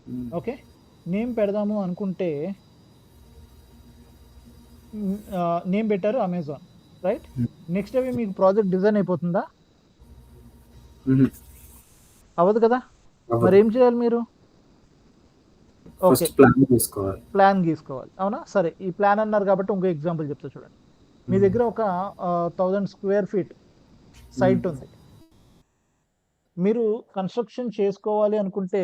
హ్మ్. ఓకే, నేమ్ పెడదాము అనుకుంటే నేమ్ పెట్టారు అమెజాన్, రైట్. హ్మ్. నెక్స్ట్ అవి మీకు ప్రాజెక్ట్ డిజైన్ అయిపోతుందా, హుహు. అవ్వదు కదా. మరి అవ్వదు. ఏం చేయాలి మీరు, ఓకే, ఫస్ట్ ప్లాన్ చేసుకోవాలి. ప్లాన్ గీసుకోవాలి. అవునా, సరే, ఈ ప్లాన్ అన్నారు కాబట్టి ఇంకో ఎగ్జాంపుల్ చెప్తా చూడండి. మీ హ్మ్. దగ్గర ఒక 1000 square feet హ్మ్. సైట్ ఉంది. మీరు కన్స్ట్రక్షన్ చేసుకోవాలి అనుకుంటే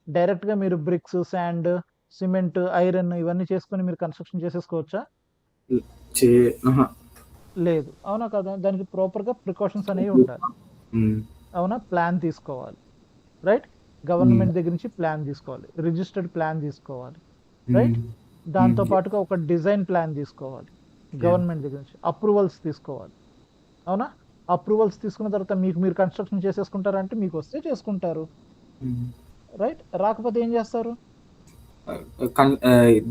డైరెక్ట్గా మీరు బ్రిక్స్, శాండ్, సిమెంట్, ఐరన్ ఇవన్నీ చేసుకొని మీరు కన్స్ట్రక్షన్ చేసేసుకోవచ్చా, హ్మ్. చే అహా! లేదు. అవునా కదా, దానికి ప్రాపర్గా ప్రికాషన్స్ అనేవి ఉండాలి. హ్మ్. అవునా, ప్లాన్ తీసుకోవాలి, రైట్. హ్మ్. గవర్నమెంట్ దగ్గర నుంచి ప్లాన్ తీసుకోవాలి, రిజిస్టర్డ్ ప్లాన్ తీసుకోవాలి, హ్మ్. రైట్. హ్మ్. దాంతో పాటుగా ఒక డిజైన్ ప్లాన్ తీసుకోవాలి, యాహ్! గవర్నమెంట్ దగ్గర నుంచి అప్రూవల్స్ తీసుకోవాలి. అవునా, అప్రూవల్స్ తీసుకున్న తర్వాత మీరు కన్స్ట్రక్షన్ చేసేసుకుంటారంటే మీకు వస్తే చేసుకుంటారు, హ్మ్. రైట్. రాకపోతే ఏం చేస్తారు,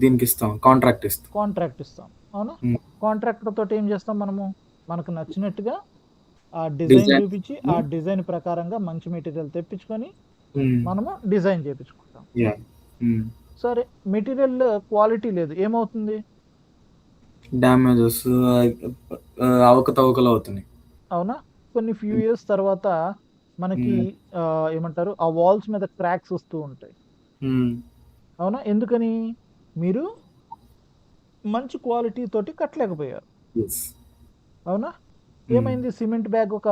దీనికిస్తాం. కాంట్రాక్ట్ ఇస్తాం. కాంట్రాక్ట్ ఇస్తాం. అవునా, హ్మ్. కాంట్రాక్టర్ తోటి ఏం చేస్తాం మనము, మనకు నచ్చినట్టుగా ఆ డిజైన్ డిజైన్. చూపించి ఆ డిజైన్ ప్రకారంగా మంచి మెటీరియల్ తెప్పించుకొని హ్మ్. మనము డిజైన్ చేపించుకుంటాం. యాహ్! హ్మ్. సరే మెటీరియల్ క్వాలిటీ లేదు ఏమవుతుంది? డ్యామేజెస్ అవకతవకలు అవుతున్నాయి. అవునా? కొన్ని ఫ్యూ హ్మ్. ఇయర్స్ తర్వాత మనకి హ్మ్. ఏమంటారు? ఆ వాల్స్ మీద క్రాక్స్ వస్తూ ఉంటాయి. హ్మ్. అవునా? ఎందుకని? మీరు మంచి క్వాలిటీ తోటి కట్టలేకపోయారు. యెస్. అవునా? హ్మ్. ఏమైంది సిమెంట్ బ్యాగ్ ఒక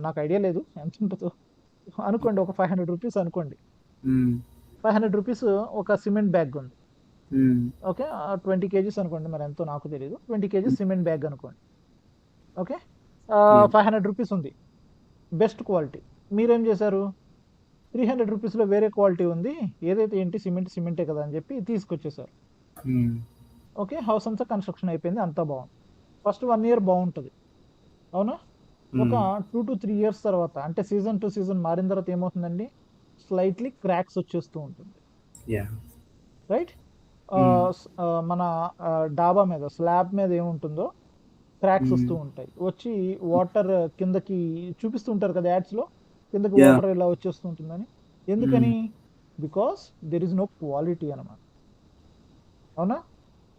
నాకు ఐడియా లేదు ఎంతుంటదో అనుకోండి ఒక రూ. 500 అనుకోండి. హ్మ్. రూ. 500 ఒక సిమెంట్ బ్యాగ్ ఉంది. హ్మ్. ఓకే. 20 కేజీస్ అనుకోండి మరెంతో నాకు తెలీదు. 20 కేజీస్ సిమెంట్ బ్యాగ్ అనుకోండి. ఓకే. యాహ్! రూ. 500 ఉంది. Best quality. మీరేం చేశారు? రూ. 300లో వేరే క్వాలిటీ ఉంది. ఏదైతే ఏంటి సిమెంట్ సిమెంటే కదా అని చెప్పి తీసుకొచ్చేసారు. హ్మ్. ఓకే. హౌస్ అంతా కన్‌స్ట్రక్షన్ అయిపోయింది. అంతా బావుంది. ఫస్ట్ 1 ఇయర్ బావుంటది. అవునా? ఒక హ్మ్. 2-3 ఇయర్స్ తర్వాత అంటే సీజన్ టు సీజన్ మారిన తర్వాత ఏమవుతుందండి? స్లైట్‌లీ క్రాక్స్ వచ్చేస్తూ ఉంటుంది. యాహ్! రైట్? హ్మ్. మన డాబా మీద స్లాబ్ మీద ఏముంటుందో క్రాక్స్ హ్మ్. వస్తూ ఉంటాయి. వచ్చి వాటర్ కిందకి చూపిస్తూ ఉంటారు కదా యాడ్స్‌లో. కిందకి యాహ్! వాటర్ ఇలా వచ్చేస్తూ ఉంటుందని. హ్మ్. ఎందుకని? Because there is no quality అన్నమాట. అవునా?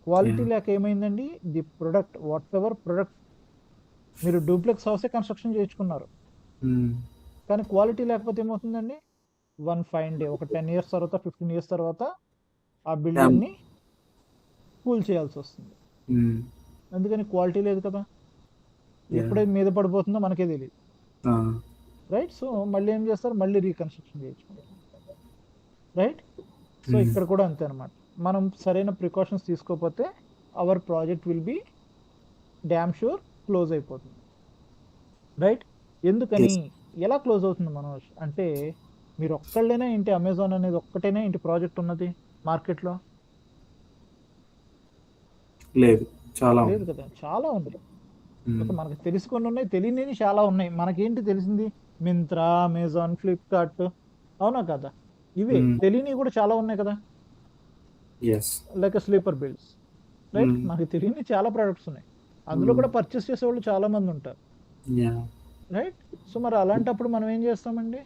Quality yeah! లేక ఏమైందండి? ది ప్రొడక్ట్ వాటెవర్ ప్రొడక్ట్ మీరు డూప్లెక్స్ హౌసే కన్‌స్ట్రక్షన్ చేయించుకున్నారు. హ్మ్. కానీ క్వాలిటీ లేకపోతే ఏమవుతుందండి? వన్ ఫైన్ డే ఒక 10 ఇయర్స్ తర్వాత, 15 ఇయర్స్ తర్వాత ఆ డ్యామ్. బిల్డింగ్‌ని కూల్ చేయాల్సొస్తుంది. హ్మ్. ఎందుకని? క్వాలిటీ లేదు కదా! యాహ్! ఎప్పుడైతే మీద పడిపోతుందో మనకే తెలీదు. ఆ! రైట్? సో, మళ్ళీ ఏం చేస్తారు? మళ్ళీ రీకన్‌స్ట్రక్షన్ చేయించుకుంటారు. రైట్? సో, హ్మ్. ఇక్కడ కూడా అంతే అన్నమాట. మనం సరైన ప్రికాషన్స్ తీసుకోకపోతే our project will be dam sure close అయిపోతుంది. రైట్? ఎందుకని? యెస్. ఎలా క్లోజ్ అవుతుంది మనోజ్? అంటే మీరొక్కళ్ళేనా ఏంటి అమెజాన్ అనేది ఒక్కటేనా ఏంటి ప్రాజెక్ట్ ఉన్నది మార్కెట్‌లో? లేదు. చాలా లేదు ఉంది. కదా! చాలా ఉన్నాయి. హ్మ్. ఓకే. మనకు తెలిసి కొన్నున్నాయి. తెలియనివి చాలా ఉన్నాయి. మనకేంటి తెలిసింది? మింత్రా, అమెజాన్, ఫ్లిప్‌కార్ట్ అవునా కదా! ఇవే. హ్మ్. తెలియనివి కూడా చాలా ఉన్నాయి కదా! Yes. Like sleeper builds. Right? హ్మ్. మనకు తెలియని చాలా ప్రొడక్ట్స్ ఉన్నాయి. అందులో హ్మ్. కూడా పర్చేస్ చేసేవాళ్ళు చాలా మందుంటారు. యాహ్! రైట్? సో, మరి అలాంటప్పుడు మనం ఏం చేస్తామండి?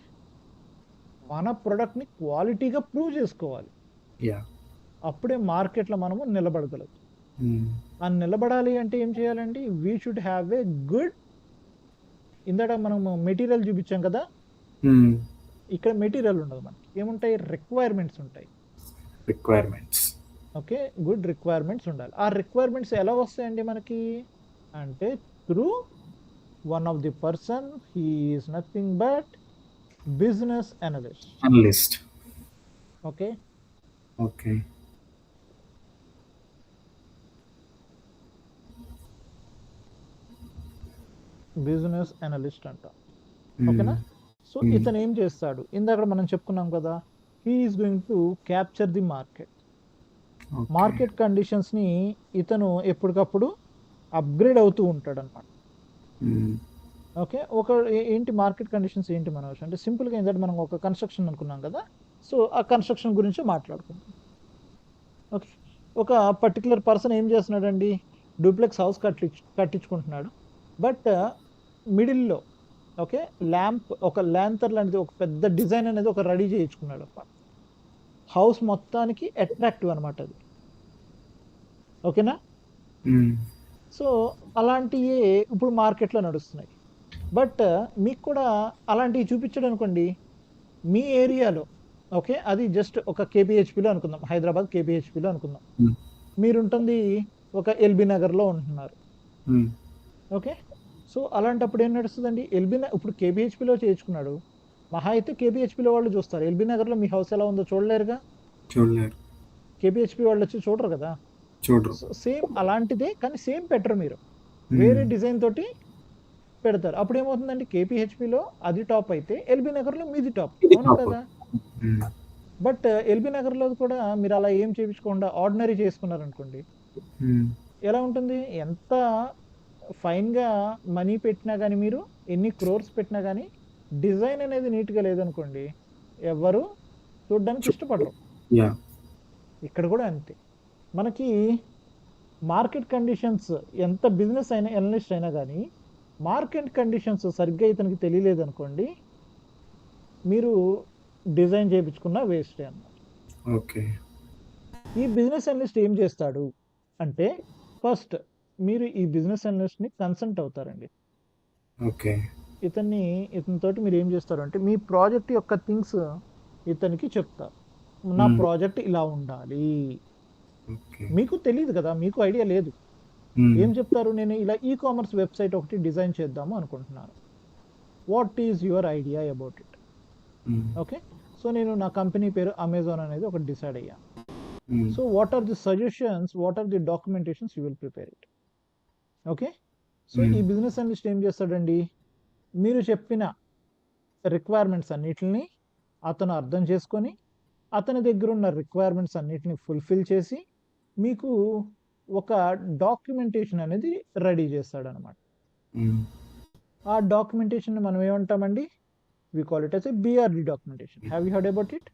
మన ప్రొడక్ట్‌ని క్వాలిటీగా ప్రూవ్ చేసుకోవాలి. యాహ్! అప్పుడే మార్కెట్‌లో మనము నిలబడగలుగుతాం. హ్మ్. ఆ నిలబడాలి అంటే ఏం చేయాలండి? We should have a good ఇందాక మనము మెటీరియల్ చూపించాం కదా! హ్మ్. ఇక్కడ మెటీరియల్ ఉండదు మనకి. ఏముంటాయి? రిక్వైర్మెంట్స్ ఉంటాయి. రిక్వైర్మెంట్స్. ఓకే. గుడ్ రిక్వైర్మెంట్స్ ఉండాలి. ఆ రిక్వైర్మెంట్స్ ఎలా వస్తాయండి మనకి? అంటే through one of the person he is nothing but business analyst. Analyst. Okay. Okay. Business analyst అంటాం. హ్మ్. ఓకేనా? సో, హ్మ్. ఇతను ఏం చేస్తాడు? ఇందాకడ మనం చెప్పుకున్నాం కదా! He is going to capture the market. Okay. Market కండిషన్స్‌ని ఇతను ఎప్పటికప్పుడు అప్‌గ్రేడ్ అవుతూ ఉంటాడన్నమాట. హ్మ్. ఓకే. ఏంటి మార్కెట్ కండిషన్స్ ఏంటి మనోజ్ అంటే సింపుల్‌గా ఏందంటే మనం ఒక కన్‌స్ట్రక్షన్ అనుకున్నాం కదా! సో, ఆ కన్‌స్ట్రక్షన్ గురించి మాట్లాడుకుందాం. ఓకే. ఒక పర్టిక్యులర్ పర్సన్ ఏం చేస్తున్నాడండి? డూప్లెక్స్ హౌస్ కట్టించుకుంటున్నాడు. బట్ మిడిల్‌లో ఓకే. ఒక లాంతర్ లాంటిది ఒక పెద్ద డిజైన్ అనేది ఒక రెడీ చేయించుకున్నాడన్నమాట. హౌస్ మొత్తానికి అట్రాక్టివ్ అన్నమాట అది. ఓకేనా? హ్మ్. సో, అలాంటియే ఇప్పుడు మార్కెట్‌లో నడుస్తున్నాయి. బట్ మీకు కూడా అలాంటివి చూపించాడనుకోండి మీ ఏరియాలో ఓకే. అది జస్ట్ ఒక కేపీహెచ్‌పీలో అనుకుందాం. హైదరాబాద్ కేపీహెచ్‌పీలో అనుకుందాం. హ్మ్. మీరుంటుంది ఒక ఎల్బీ నగర్‌లో ఉంటున్నారు. హ్మ్. ఓకే. సో, అలాంటప్పుడు ఏం నడుస్తదండి? ఇప్పుడు కేపీహెచ్‌పీలో చేయించుకున్నాడు. మహా అయితే కేపీహెచ్‌పీలో వాళ్ళు చూస్తారు. ఎల్బీ నగర్‌లో మీ హౌస్ ఎలా ఉందో చూడలేరుగా? చూడలేరు. కేపీహెచ్‌పీ వాళ్ళొచ్చి చూడరు కదా! చూడరు. సో, సేమ్ అలాంటిదే కానీ సేమ్ పెట్టరు మీరు. హ్మ్. వేరే డిజైన్ తోటి పెడతారు. అప్పుడేమవుతుందండి కేపీహెచ్‌పీలో అది టాప్ అయితే ఎల్బీ నగర్‌లో మీది టాప్. ఇది అవునా టాప్. కదా? హ్మ్. బట్ ఎల్బీ నగర్‌లోది కూడా మీరలా ఏం చేపించకుండా ఆర్డినరీ చేసుకున్నారనుకోండి. హ్మ్. ఎలా ఉంటుంది? ఎంత ఫైన్‌గా మనీ పెట్టినా గాని మీరు, ఎన్ని క్రోర్స్ పెట్టినా గాని, డిజైన్ అనేది నీట్‌గా లేదనుకోండి, ఎవ్వరు చూడ్డానికి చూడరు. ఇష్టపడరు. యాహ్! ఇక్కడ కూడా అంతే. మనకి మార్కెట్ కండిషన్స్ ఎంత బిజినెస్ అయినా, అనలిస్ట్ అయినా గాని, మార్కెట్ కండిషన్స్ సరిగ్గా ఇతనికి తెలియలేదనుకోండి, మీరు డిజైన్ చేయించుకున్న వేస్టే అన్నమాట. ఓకే. ఈ బిజినెస్ అనలిస్ట్ ఏం చేస్తాడు అంటే, ఫస్ట్ మీరు ఈ బిజినెస్ అనలిస్ట్‌ని కన్సల్ట్ అవుతారండి. ఓకే. ఇతనితోటి మీరు ఏం చేస్తారు అంటే, మీ ప్రాజెక్ట్ యొక్క థింగ్స్ ఇతనికి చెప్తారు. నా హ్మ్. ప్రాజెక్ట్ ఇలా ఉండాలి. ఓకే. మీకు తెలీదు కదా! మీకు ఐడియా లేదు. హ్మ్. ఏం చెప్తారు? నేను ఇలా కామర్స్ వెబ్‌సైట్ ఒకటి డిజైన్ చేద్దాము అనుకుంటున్నాను. What is your idea about it? Hmm. Okay. So, నేను నా కంపెనీ పేరు అమెజాన్ అనేది ఒకటి డిసైడ్ అయ్యాను. Hmm. So, what are the suggestions? What are the documentations you will prepare it? Okay. So, ఈ హ్మ్. బిజినెస్ అనలిస్ట్ ఏం చేస్తాడండి? మీరు చెప్పిన రిక్వైర్మెంట్స్ అన్నిటిని అతను అర్థం చేసుకొని, అతని దగ్గరున్న రిక్వైర్మెంట్స్ అన్నిటిని ఫుల్‌ఫిల్ చేసి, మీకు ఒక డాక్యుమెంటేషన్ అనేది రెడీ చేస్తాడనమాట. హ్మ్. ఆ డాక్యుమెంటేషన్‌ని మనం ఏమంటామండి? We call it as a BRD documentation. Have you heard about it?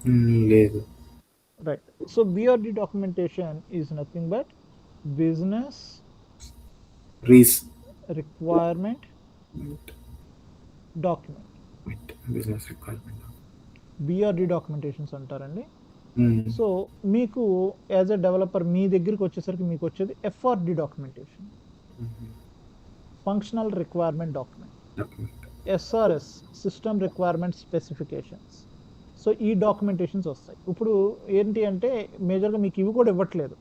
Hmm. లేదు. Right. So, BRD documentation is nothing but business రీస్ రిక్వైర్మెంట్ మెంట్ document. Business requirement. BRD documentations అంటారండి. హ్మ్. సో, మీకు యాస్ ఎ డెవలపర్ మీ దగ్గరికొచ్చేసరికి మీకొచ్చేది FRD documentation. హుహు. Functional requirement document. Document. SRS system requirement specifications. So, ఈ డాక్యుమెంటేషన్స్ వస్తాయి. ఇప్పుడు ఏంటి అంటే మేజర్‌గా మీకు ఇవి కూడా ఇవ్వట్లేదు.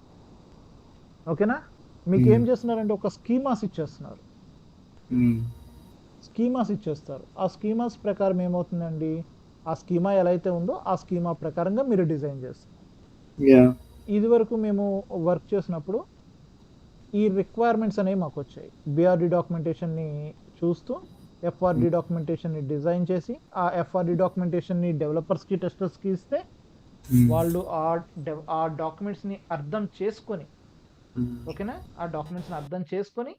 ఓకేనా? మీకేం హ్మ్. చేస్తున్నారంటే ఒక స్కీమాస్ ఇచ్చేస్తున్నారు. హ్మ్. స్కీమాస్ ఇచ్చేస్తారు. ఆ స్కీమాస్ ప్రకారం ఏమవుతుందండి? ఆ స్కీమా ఎలా అయితే ఉందో ఆ స్కీమా ప్రకారంగా మీరు డిజైన్ చేస్తున్నారు. యాహ్! ఇదివరకు మేము వర్క్ చేసినప్పుడు ఈ రిక్వైర్మెంట్స్ అనేవి మాకొచ్చాయి. బీఆర్‌డి డాక్యుమెంటేషన్‌ని చూస్తూ ఎఫ్ఆర్‌డి హ్మ్. డాక్యుమెంటేషన్‌ని డిజైన్ చేసి, ఆ ఎఫ్ఆర్‌డి డాక్యుమెంటేషన్‌ని డెవలపర్స్‌కి, టెస్టర్స్‌కి ఇస్తే హ్మ్. వాళ్ళు ఆ డాక్యుమెంట్స్‌ని అర్థం చేసుకొని, హ్మ్. ఓకేనా? ఆ డాక్యుమెంట్స్‌ని అర్థం చేసుకొని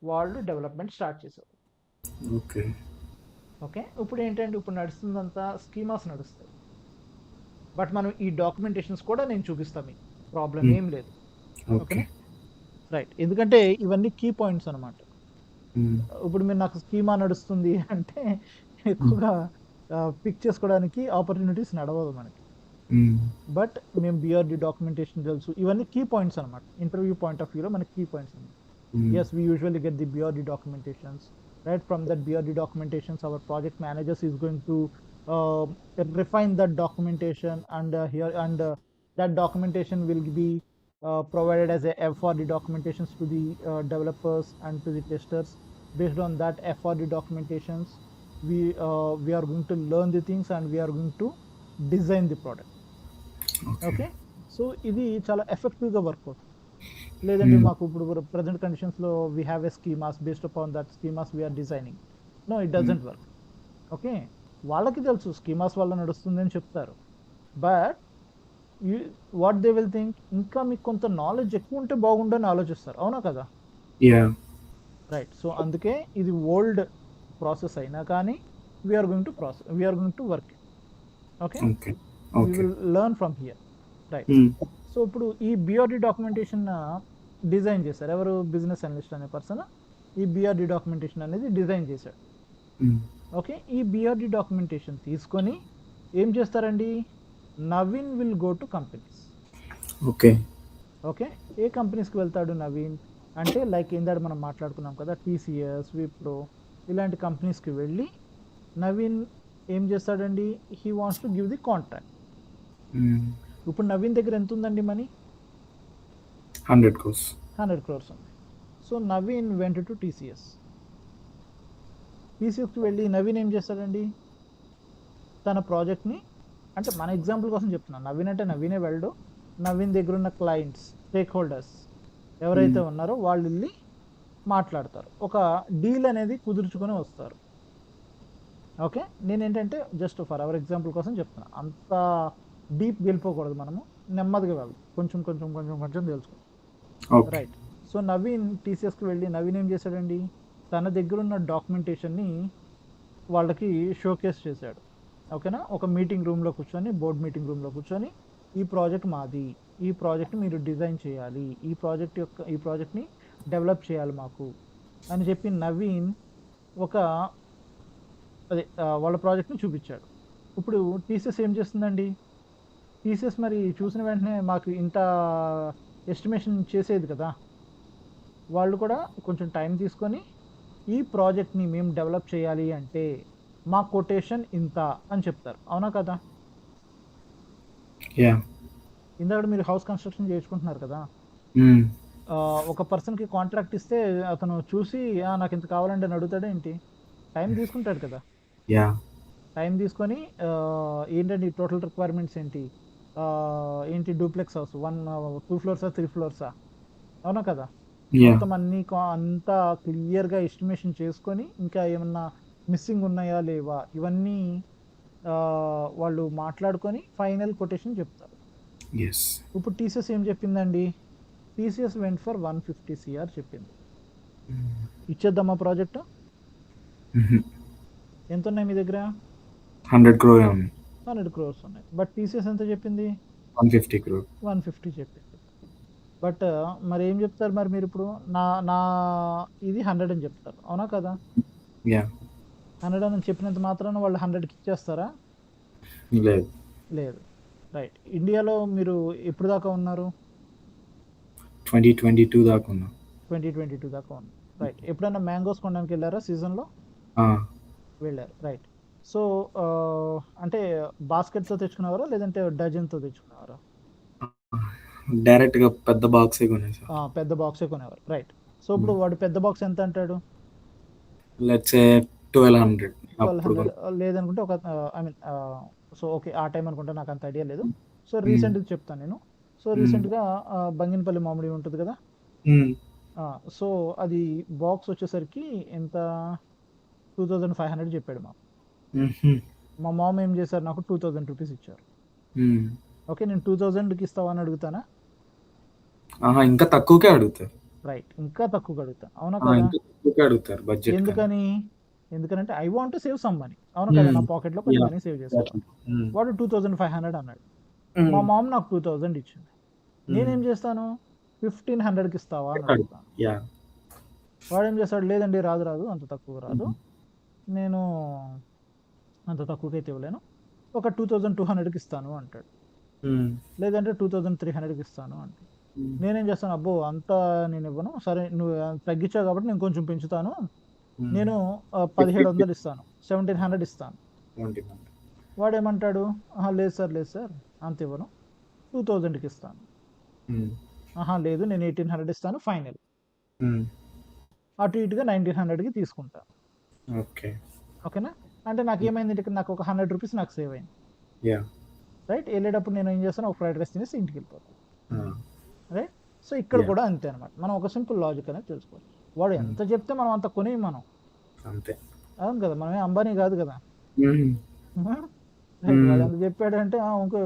వాళ్ళు డెవలప్‌మెంట్ స్టార్ట్ చేశారు. ఓకే. ఓకే. ఇప్పుడేంటంటే ఇప్పుడు నడుస్తుందంతా స్కీమాస్ నడుస్తాయి. బట్ మనం ఈ డాక్యుమెంటేషన్స్ కూడా నేను చూపిస్తా మీకు. ప్రాబ్లమ్ హ్మ్. ఏం లేదు. ఓకే. ఓకేనా? రైట్. ఎందుకంటే ఇవన్నీ కీ పాయింట్స్ అన్నమాట. హ్మ్. ఇప్పుడు మీరు నాకు స్కీమా నడుస్తుంది అంటే హ్మ్. ఎక్కువగా పిక్ చేసుకోవడానికి ఆపర్చునిటీస్ నడవదు మనకి. హ్మ్. బట్ మేము బీఆర్‌డి డాక్యుమెంటేషన్ తెలుసు. ఇవన్నీ కీ పాయింట్స్ అన్నమాట. ఇంటర్వ్యూ పాయింట్ ఆఫ్ వ్యూలో మనకి కీ పాయింట్స్ అన్నమాట. హ్మ్. Yes, we usually get the BRD documentations. Right from that BRD documentations, our project managers is going to uh, refine that documentation, and that documentation will be provided as a FRD documentations to the developers and to the testers. Based on that FRD documentations, we are going to learn the things and we are going to design the product. Okay. Okay. So, ఇది చాలా ఎఫెక్టివ్‌గా work అవుతుంది. లేదంటే హ్మ్. మాకు ఇప్పుడు present కండిషన్స్‌లో we have a schemas based upon that schemas we are designing. No, it hmm. Doesn't work. Okay. వాళ్ళకి తెలుసు స్కీమాస్ వల్ల నడుస్తుందని చెప్తారు. But you what they will think, ఇంకా మీకు కొంత నాలెడ్జ్ ఎక్కువ ఉంటే బాగుండని ఆలోచిస్తారు. అవునా కదా? యాహ్! రైట్. సో, అందుకే ఇది ఓల్డ్ ప్రాసెస్ అయినా కానీ we are going to work. Okay. Okay. We okay. Will learn from here. Right. Hmm. So, ఇప్పుడు ఈ బీఆర్‌డి డాక్యుమెంటేషన్ డిజైన్ చేశారు. ఎవరు? బిజినెస్ అనలిస్ట్ అనే పర్సన్ ఈ బీఆర్‌డి డాక్యుమెంటేషన్ అనేది డిజైన్ చేశాడు. హ్మ్. ఓకే. ఈ బీఆర్‌డి డాక్యుమెంటేషన్ తీసుకొని ఏం చేస్తారండి? Naveen will go to companies. Okay. Okay. ఏ కంపెనీస్‌కి వెళ్తాడు నవీన్? అంటే లైక్ ఇందాక మనం మాట్లాడుకున్నాం కదా! టీసీఎస్, విప్రో ఇలాంటి కంపెనీస్‌కి వెళ్ళి నవీన్ ఏం చేస్తాడండి? He wants to give the contract. హ్మ్. ఇప్పుడు నవీన్ దగ్గర ఎంతుందండి మనీ? 100 క్రోర్స్. 100 క్రోర్స్ ఉంది. So, Naveen went to TCS. టీసీఎస్‌కి వెళ్ళి నవీన్ ఏం చేస్తాడండి? తన ప్రాజెక్ట్‌ని, అంటే మన ఎగ్జాంపుల్ కోసం చెప్తున్నాను. నవీన్ అంటే నవీనే వెళ్ళడు. నవీన్ దగ్గరున్న క్లయింట్స్, స్టేక్ హోల్డర్స్ హ్మ్. ఎవరైతే ఉన్నారో వాళ్ళెళ్లి మాట్లాడతారు. ఒక డీల్ అనేది కుదుర్చుకొని వస్తారు. ఓకే. నేనేంటంటే జస్ట్ ఫర్ అవర్ ఎగ్జాంపుల్ కోసం చెప్తున్నా. అంత డీప్‌గా వెళ్ళిపోకూడదు మనము. నెమ్మదిగా వెళ్దాం. కొంచెం తెలుసుకుందాం. ఓకే. రైట్. సో, నవీన్ టీసీఎస్‌కి వెళ్ళి నవీన్ ఏం చేశాడండి? తన దగ్గరున్న డాక్యుమెంటేషన్‌ని వాళ్ళకి షోకేస్ చేశాడు. ఓకేనా? ఒక మీటింగ్ రూమ్‌లో కూర్చొని, బోర్డ్ మీటింగ్ రూమ్‌లో కూర్చొని, ఈ ప్రాజెక్ట్ మాది. ఈ ప్రాజెక్ట్ మీరు డిజైన్ చేయాలి. ఈ ప్రాజెక్ట్‌ని డెవలప్ చేయాలి మాకు. అని చెప్పి నవీన్ ఒక అదే వాళ్ళ ప్రాజెక్ట్‌ని చూపిచ్చాడు. ఇప్పుడు టీసీఎస్ ఏం చేస్తుందండి? టీసీఎస్ మరి చూసిన వెంటనే మాకు ఇంత ఎస్టిమేషన్ చేసేది కదా! వాళ్ళు కూడా కొంచెం టైం తీసుకొని, ఈ ప్రాజెక్ట్‌ని మేము డెవలప్ చేయాలి అంటే, మా కొటేషన్ ఇంత అని చెప్తారు. అవునా కదా? యాహ్! ఇందాకడ మీరు హౌస్ కన్‌స్ట్రక్షన్ చేయించుకుంటున్నారు కదా! హ్మ్. ఒక పర్సన్‌కి కాంట్రాక్ట్ ఇస్తే అతను చూసి నాకింత కావాలండి అని అడుగుతాడా ఏంటి? టైం తీసుకుంటాడు కదా! యాహ్! టైం తీసుకొని ఏంటండి టోటల్ రిక్వైర్మెంట్స్ ఏంటి? ఏంటి డూప్లెక్స్ హౌస్ 2 ఫ్లోర్సా? 3 ఫ్లోర్సా? అవునా కదా! యాహ్! మొత్తం అన్నీ అంతా క్లియర్‌గా ఎస్టిమేషన్ చేసుకొని, ఇంకా ఏమన్నా మిస్సింగ్ ఉన్నాయా? లేవా? ఇవన్నీ వాళ్ళు మాట్లాడుకొని ఫైనల్ కొటేషన్ చెప్తారు. యెస్. ఇప్పుడు టీసీఎస్ ఏం చెప్పిందండి? టీసీఎస్ వెంట్ ఫర్ 150 సీఆర్ చెప్పింది. ఇచ్చేద్దామా ప్రాజెక్టు? హుహు. ఎంతున్నాయి మీ దగ్గర? 100 క్రోరే ఉంది. 100 క్రోర్స్ ఉన్నాయి. బట్ టీసీఎస్ ఎంత చెప్పింది? 150 క్రోర్. 150 చెప్పింది. బట్ మరేం చెప్తారు మరి మీరిప్పుడు? నా నా ఇది 100 అని చెప్తారు. అవునా కదా? యాహ్! 100 అని చెప్పినంత మాత్రాన వాళ్ళు 100కి ఇచ్చేస్తారా? లేదు. లేదు. రైట్. ఇండియాలో మీరు ఎప్పుడు దాకా ఉన్నారు? 2022 దాకా ఉన్నా. 2022 దాకా ఉన్నారు. రైట్. ఎప్పుడైనా మ్యాంగోస్ కొనడానికెళ్లారా సీజన్‌లో? ఆ! వెళ్లారు. రైట్. సో, అంటే బాస్కెట్‌తో తెచ్చుకునేవారా? లేదంటే డజన్‌తో తెచ్చుకునేవారా? డైరెక్ట్‌గా పెద్ద బాక్సే కొనేసా. పెద్ద బాక్సే కొనేవారు. రైట్. సో, ఇప్పుడు హ్మ్. వాడు పెద్ద బాక్స్ ఎంత అంటాడు? లెట్స్ సే 1200 అప్పుడు 1200 కొన్నా. లేదనుకుంటే ఒక ఐ మీన్ సో, ఓకే. ఆ టైం అనుకుంటా నాకంత ఐడియా లేదు. సో, హ్మ్. రీసెంట్‌ది చెప్తాను నేను. సో, హ్మ్. రీసెంట్‌గా బంగినపల్లి మామిడి ఉంటది కదా! హ్మ్. ఆ! సో, అది బాక్స్ వచ్చేసరికి ఎంత 2500 చెప్పాడు మాకు. హుహు. మా మామ్ ఏం చేశారు నాకు రూ. 2000 ఇచ్చారు. హ్మ్. ఓకే. నేను 2000కి ఇస్తావా అని అడుగుతానా? ఆహా! ఇంకా తక్కువకే అడుగుతారు. రైట్. ఇంకా తక్కువకి అడుగుతాను. అవునా ఆ! కదా! ఇంకా తక్కువకే అడుగుతారు బడ్జెట్ కన్నా. ఎందుకని? ఎందుకనంటే I want to save some money. అవును కదా! హ్మ్. నా పాకెట్‌లో కొంచెం యాహ్! Money save exactly. చేసుకోవాలి. హ్మ్. వాడు 2500 అన్నాడు. మా హ్మ్. మామ్ నాకు 2000 ఇచ్చింది. హ్మ్. నేనేం చేస్తాను? 1500కి ఇస్తావా అని అడుగు. అడుగుతాను. యాహ్! వాడేం చేస్తాడు? లేదండి రాదు. అంత తక్కువకి రాదు. హ్మ్. నేను అంత తక్కువకైతే ఇవ్వలేను. ఒక 2200కి ఇస్తాను అంటాడు. హ్మ్. లేదంటే 2300కి ఇస్తాను అంటాడు. హ్మ్. నేనేం చేస్తాను? అబ్బో! అంత నేనివ్వను. సరే నువ్వు తగ్గించావు కాబట్టి నేను కొంచెం పెంచుతాను. హ్మ్. నేను 50, 1700 ఇస్తాను. 1700 ఇస్తాను. 21. వాడేమంటాడు? "అహా! లేదు సార్ అంత ఇవ్వను. 2000కి ఇస్తాను." హ్మ్. "ఆహా! లేదు నేను 1800 ఇస్తాను ఫైనల్." హ్మ్. అటు ఇటుగా 1900కి తీసుకుంటా. ఓకే. ఓకేనా? అంటే హ్మ్. నాకేమైంది ఇక్కడ నాకు ఒక రూ. 100 నాకు సేవ్ అయింది. యాహ్! రైట్? ఎళ్ళేటప్పుడు నేను ఏం చేస్తాను ఒక ఫ్రైడ్ రైస్ తినేసి ఇంటికెళ్ళిపోతాను. ఆ! రైట్? సో, ఇక్కడ యాహ్! కూడా అంతే అనమాట. మనం ఒక సింపుల్ లాజిక్ అనేది తెలుసుకోవాలి. వాడు హ్మ్. ఎంత చెప్తే మనం అంత కొనేయం మనం. అంతే. అవును కదా! మనమేం అంబానీ కాదు కదా! హ్మ్. ఆహా! రైట్. హ్మ్. వాడెంత చెప్పాడంటే ఇంకో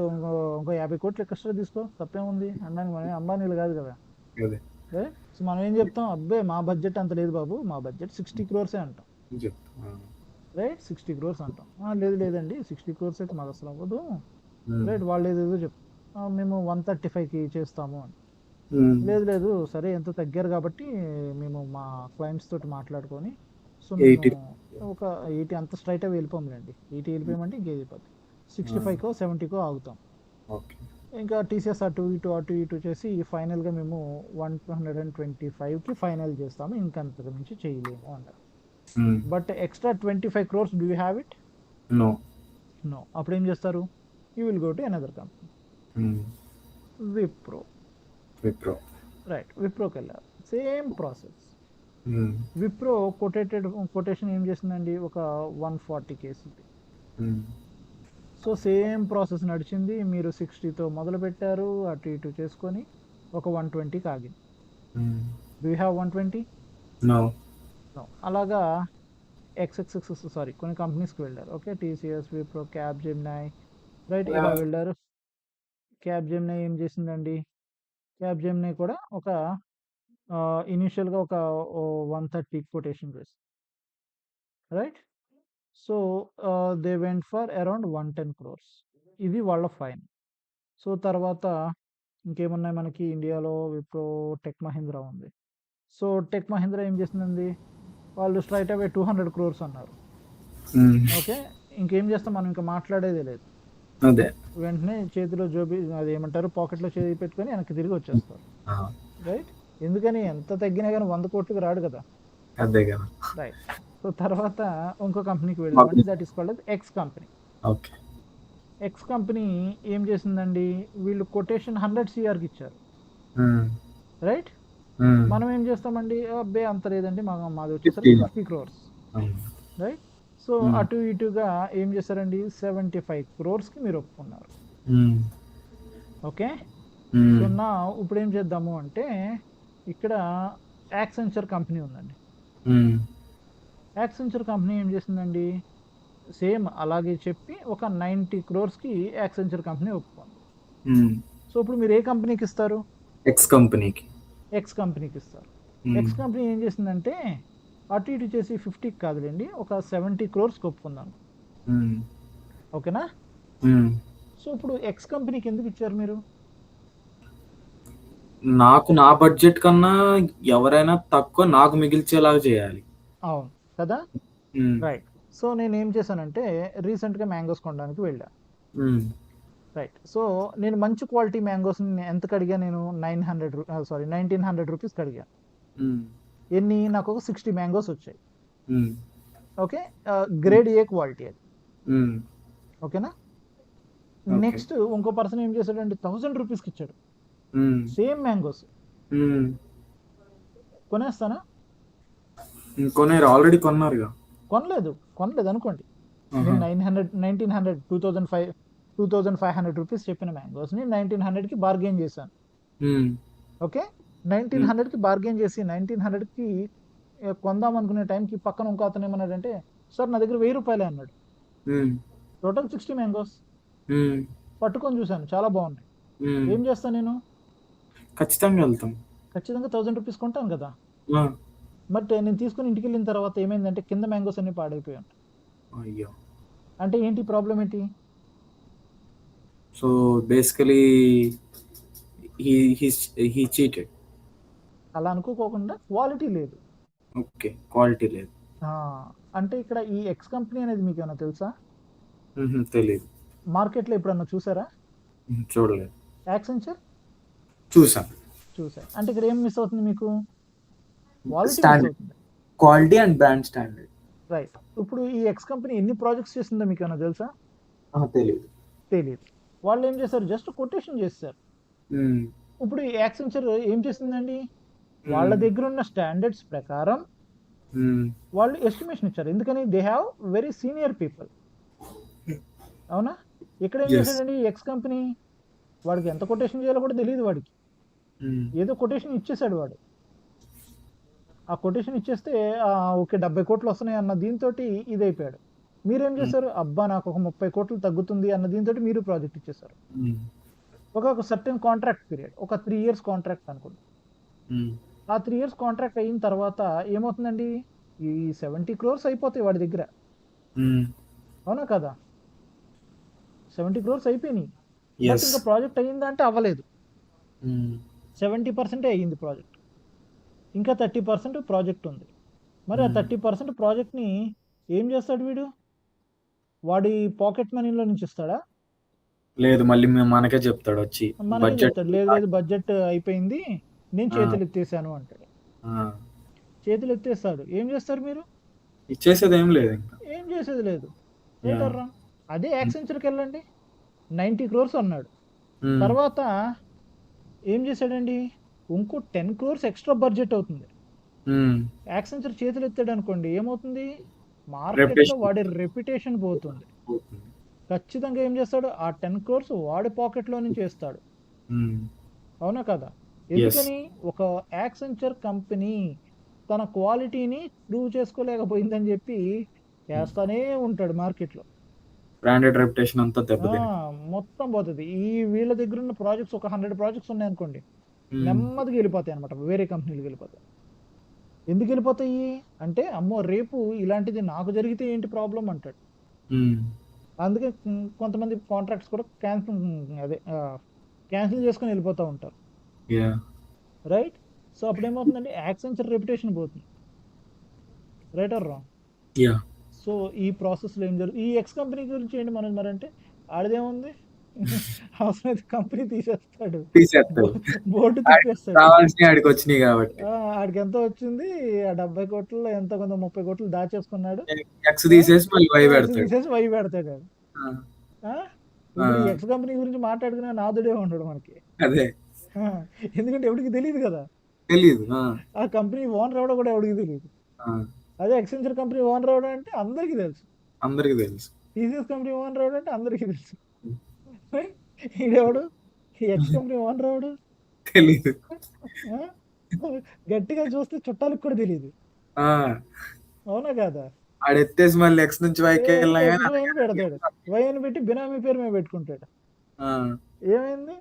50,00,00,000 ఎక్స్‌ట్రా తీసుకో తప్పేముంది అనడానికి మనమేం అంబానీలు కాదు కదా! అదే. రైట్? సో, మనం ఏం చెప్తాం? అబ్బే! మా బడ్జెట్ అంత లేదు బాబు. మా బడ్జెట్ 60 క్రోర్సే అంటాం. చెప్తా. ఆ! రైట్? 60 క్రోర్స్ అంటాం. లేదండి 60 క్రోర్స్ అయితే మాకసలు అవ్వదు. హ్మ్. రైట్? వాళ్ళేదేదో చెప్తారు. మేము 135కి చేస్తాము అని. హ్మ్. లేదు. సరే ఎంతో తగ్గారు కాబట్టి మేము మా క్లయింట్స్ తోటి మాట్లాడుకొని సో, మేము 80. ఒక 80 అంత స్ట్రెయిట్‌గా వెళ్ళిపోములెండి. 80 వెళ్ళిపోయామంటే ఇంక వెళ్ళిపోద్ది. ఆ! 65కో, 70కో ఆగుతాం. ఓకే. ఇంకా టీసీఎస్ అటు ఇటు చేసి ఫైనల్‌గా మేము 125కి ఫైనల్ చేస్తాము. ఇంకంతకు మించి చేయలేము అన్నారు. హ్మ్. But extra 25 crores do you have it? No. No. అప్పుడేం చేస్తారు? You will go to another company. Hmm. Wipro. Wipro. Right. విప్రోకెళ్లారు. Same process. Hmm. Wipro quotation ఏం చేసిందండి? ఒక 140 కేసింది. హ్మ్. సో, సేమ్ ప్రాసెస్ నడిచింది. మీరు 60తో మొదలుపెట్టారు. అటు ఇటు చేసుకొని ఒక 120కి ఆగింది. Hmm. Do you have 120? No. No. అలాగా ఎక్స్‌ఎక్స్ సారీ కొన్ని కంపెనీస్‌కి వెళ్లారు. Okay. TCS, Wipro, Capgemini right ఇలా వెళ్లారు. క్యాప్‌జెమినీ ఏం చేసిందండి? క్యాప్‌జెమినీ కూడా ఒక ఇనీషియల్‌గా ఒక 130 కొటేషన్ చేసింది. Right? So, they went for around 110 crores. ఇది వాళ్ళ ఫైన్. సో, తర్వాత ఇంకేమున్నాయి మనకి ఇండియాలో విప్రో, టెక్ మహీంద్రా ఉంది. సో టెక్ మహీంద్రా ఏం చేసిందండి, వాళ్ళు స్ట్రైట్ అవే 200 crores అన్నారు. ఓకే, ఇంకేం చేస్తాం మనం, ఇంకా మాట్లాడేదే లేదు. అదే వెంటనే చేతిలో జోబి అది ఏమంటారు, పాకెట్లో చేయి పెట్టుకొని వెనక్కి తిరిగి వచ్చేస్తారు. రైట్, ఎందుకని ఎంత తగ్గినా కానీ 100 కోట్లకి రాడు కదా. అదే కదా. రైట్. సో తర్వాత ఇంకో కంపెనీకి వెళ్దామండి, that is called X company. Okay. X company ఏం చేసిందండి, వీళ్ళు కొటేషన్ 100 CRకి ఇచ్చారు. రైట్, మనం ఏం చేస్తామండి, అబ్బే అంత లేదండి, మాది వచ్చేసరికి 50 crores. రైట్, సో అటు ఇటుగా ఏం చేశారండి, 75 crores మీరు ఒప్పుకున్నారు. ఓకే, సో నా ఇప్పుడు ఏం చేద్దాము అంటే, ఇక్కడ యాక్సెంచర్ కంపెనీ ఉందండి. యాక్సెంచర్ కంపెనీ ఏం చేసిందండి, సేమ్ అలాగే చెప్పి ఒక 90 crores యాక్సెంచర్ కంపెనీ ఒప్పుకుంది. సో ఇప్పుడు మీరు ఏ కంపెనీకి ఇస్తారు, ఎక్స్ కంపెనీకి ఇస్తారు. ఎక్స్ కంపెనీ ఏం చేసిందంటే అటు ఇటు చేసి 50 కాదులేండి, ఒక 70 crores ఒప్పుకుందాం. ఓకేనా. సో ఇప్పుడు ఎక్స్ కంపెనీకి ఎందుకు ఇచ్చారు మీరు, నాకు నా బడ్జెట్ కన్నా ఎవరైనా తక్కువ నాకు మిగిల్చేలాగా చేయాలి. అవును కదా. రైట్, సో నేను ఏం చేశానంటే రీసెంట్గా మ్యాంగోస్ కొనడానికి వెళ్ళా. రైట్, సో నేను మంచి క్వాలిటీ మ్యాంగోస్ ఎంతకు అడిగా, నేను 1900 రూపీస్కి అడిగా. ఎన్ని, నాకు ఒక 60 మ్యాంగోస్ వచ్చాయి. ఓకే, గ్రేడ్ ఏ క్వాలిటీ అది. ఓకేనా. నెక్స్ట్ ఇంకో పర్సన్ ఏం చేశాడంటే 1000 రూపీస్కి ఇచ్చాడు, సేమ్ మ్యాంగోస్. కొనేస్తానా, కొనేరు, ఆల్రెడీ కొన్నారుగా. కొనలేదు అనుకోండి. నేను 1900 2500 రూపీస్ చెప్పిన మ్యాంగోస్ని 1900కి బార్గెన్ చేశాను. ఓకే, 1900కి బార్గెన్ చేసి 1900కి కొందాం అనుకునే టైంకి పక్కన ఇంకో అతను ఏమన్నాడంటే, సార్ నా దగ్గర 1000 రూపాయలే అన్నాడు. టోటల్ 60 మ్యాంగోస్ పట్టుకొని చూశాను, చాలా బాగున్నాయి. ఏం చేస్తాను నేను, ఖచ్చితంగా 1000 రూపీస్ కొంటాను కదా. బట్ నేను తీసుకుని ఇంటికి వెళ్ళిన తర్వాత ఏమైందంటే కింద మ్యాంగోస్ అన్ని పాడైపోయాయి. అయ్యో, అంటే ఏంటి ప్రాబ్లం ఏంటి, సో బేసికలీ హీ చీటెడ్. అలా అనుకోకుండా క్వాలిటీ లేదు. ఓకే, క్వాలిటీ లేదు. అంటే ఇక్కడ ఈ ఎక్స్ కంపెనీ అనేది మీకు ఏమైనా తెలుసా, తెలియదు. మార్కెట్లో ఎప్పుడన్నా చూసారా, చూడలేదు. యాక్సెంచర్ చూసా. అంటే ఇక్కడ ఏం మిస్ అవుతుంది మీకు, quality and brand standard. Right, ఇప్పుడు ఈ ఎక్స్ కంపెనీ ఎన్ని ప్రాజెక్ట్స్ చేస్తుందో మీకు ఏమైనా తెలుసా, తెలియదు. వాళ్ళు ఏం చేశారు, జస్ట్ కొటేషన్ చేశారు. ఇప్పుడు ఈ యాక్సెంచర్ ఏం చేసిందండి, వాళ్ళ దగ్గర ఉన్న స్టాండర్డ్స్ ప్రకారం వాళ్ళు ఎస్టిమేషన్ ఇచ్చారు. ఎందుకని, they have very senior people. అవునా. ఇక్కడ ఏం చేశాడండి ఎక్స్ కంపెనీ, వాడికి ఎంత కొటేషన్ చేయాలో కూడా తెలియదు వాడికి, ఏదో కొటేషన్ ఇచ్చేసాడు వాడు. ఆ కొటేషన్ ఇచ్చేస్తే ఓకే 70 కోట్లు వస్తున్నాయి అన్న దీంతో ఇది అయిపోయాడు. మీరేం చేశారు, అబ్బా నాకు ఒక 30 కోట్లు తగ్గుతుంది అన్న దీంతో మీరు ప్రాజెక్ట్ ఇచ్చేసారు. ఒక సర్టెన్ కాంట్రాక్ట్ పీరియడ్, ఒక 3 years కాంట్రాక్ట్ అనుకోండి. ఆ 3 years కాంట్రాక్ట్ అయిన తర్వాత ఏమవుతుందండి, ఈ 70 crores అయిపోతాయి వాడి దగ్గర. అవునా కదా, 70 crores అయిపోయినాయి. బట్ ఇంకా ప్రాజెక్ట్ అయ్యిందా అంటే అవ్వలేదు. 70% అయ్యింది ప్రాజెక్ట్, ఇంకా 30% ప్రాజెక్ట్ ఉంది. మరి ఆ 30% ప్రాజెక్ట్ని ఏం చేస్తాడు వీడు, వాడి పాకెట్ మనీలో నుంచి ఇస్తాడా, లేదు మళ్ళీ మనకే చెప్తాడు వచ్చి, లేదు బడ్జెట్ అయిపోయింది నేను చేతులు ఎత్తేసాను అంటాడు. చేతులు ఎత్తేస్తాడు, ఏం చేస్తారు మీరు, ఇచ్చేసేది ఏం చేసేది లేదు. ఏంటర్రా, అదే యాక్సెంచర్కి వెళ్ళండి, 90 crores అన్నాడు. తర్వాత ఏం చేశాడండి, ఇంకో 10 crores ఎక్స్ట్రా బడ్జెట్ అవుతుంది. యాక్సెంచర్ చేతులు ఎత్తాడు అనుకోండి, ఏమవుతుంది, మార్కెట్లో వాడి రెప్యుటేషన్ పోతుంది. ఖచ్చితంగా ఏం చేస్తాడు, ఆ 10 crores వాడి పాకెట్లో నుంచి వేస్తాడు. అవునా కదా. ఎందుకని, ఒక యాక్సెంచర్ కంపెనీ తన క్వాలిటీని ప్రూవ్ చేసుకోలేకపోయిందని చెప్పి వేస్తానే ఉంటాడు మార్కెట్లో. బ్రాండెడ్ రెప్యుటేషన్ అంతా మొత్తం పోతుంది. ఈ వీళ్ళ దగ్గర ఉన్న ప్రాజెక్ట్స్ ఒక 100 ప్రాజెక్ట్స్ ఉన్నాయి అనుకోండి, నెమ్మదిగా వెళ్ళిపోతాయి అనమాట, వేరే కంపెనీలకు వెళ్ళిపోతాయి. ఎందుకు వెళ్ళిపోతాయి అంటే, అమ్మో రేపు ఇలాంటిది నాకు జరిగితే ఏంటి ప్రాబ్లం అంటాడు. అందుకే కొంతమంది కాంట్రాక్ట్స్ కూడా క్యాన్సిల్ చేసుకొని వెళ్ళిపోతూ ఉంటారు. రైట్, సో అప్పుడేమవుతుందంటే యాక్సెంచర్ రెప్యుటేషన్ పోతుంది. Right or wrong? Yeah so ఈ ప్రాసెస్లో ఏం జరుగుతుంది, ఈ ఎక్స్ కంపెనీ గురించి ఏంటి మనం మరంటే ఆడిదేముంది, అవసరమైతే కంపెనీ తీసేస్తాడు, తీసేస్తాడు. బోర్డు తిప్పేస్తాడు. కావాల్సినవి ఆడికి వచ్చినాయి కాబట్టి ఆడికి ఎంత వచ్చింది, ఆ 70 కోట్లలో ఎంత కొంత 30 కోట్లు దాచేసుకున్నాడు, ఎక్స్ తీసేసి మళ్ళీ వై పెడతాడు. తీసేసి వై పెడతాడు. ఆ, ఇప్పుడు ఈ ఎక్స్ కంపెనీ గురించి మాట్లాడుకునే నాదుడే ఉండడు మనకి. అదే ఎందుకంటే ఎవడికి తెలియదు కదా, తెలీదు. ఆ కంపెనీ ఓనర్ ఎవడో కూడా ఎవడికి తెలియదు. అదే ఎక్సెంచర్ కంపెనీ ఓనర్ ఎవడో అంటే అందరికీ తెలుసు, అందరికి తెలుసు. టీసీఎస్ కంపెనీ ఓనర్ ఎవడు అంటే అందరికీ తెలుసు. ఈడెవడు, ఎక్స్ కంపెనీ ఓనర్ ఎవడు తెలీదు. గట్టిగా చూస్తే చుట్టాలకు కూడా తెలియదు. అవునా కాదా? ఆడెత్తేసి మళ్ళీ ఎక్స్ నుంచి వైకి వైన్ పెడతాడు, వైన్ పెట్టి బినామీ పేరు మీద పెట్టుకుంటాడు. ఏమైంది?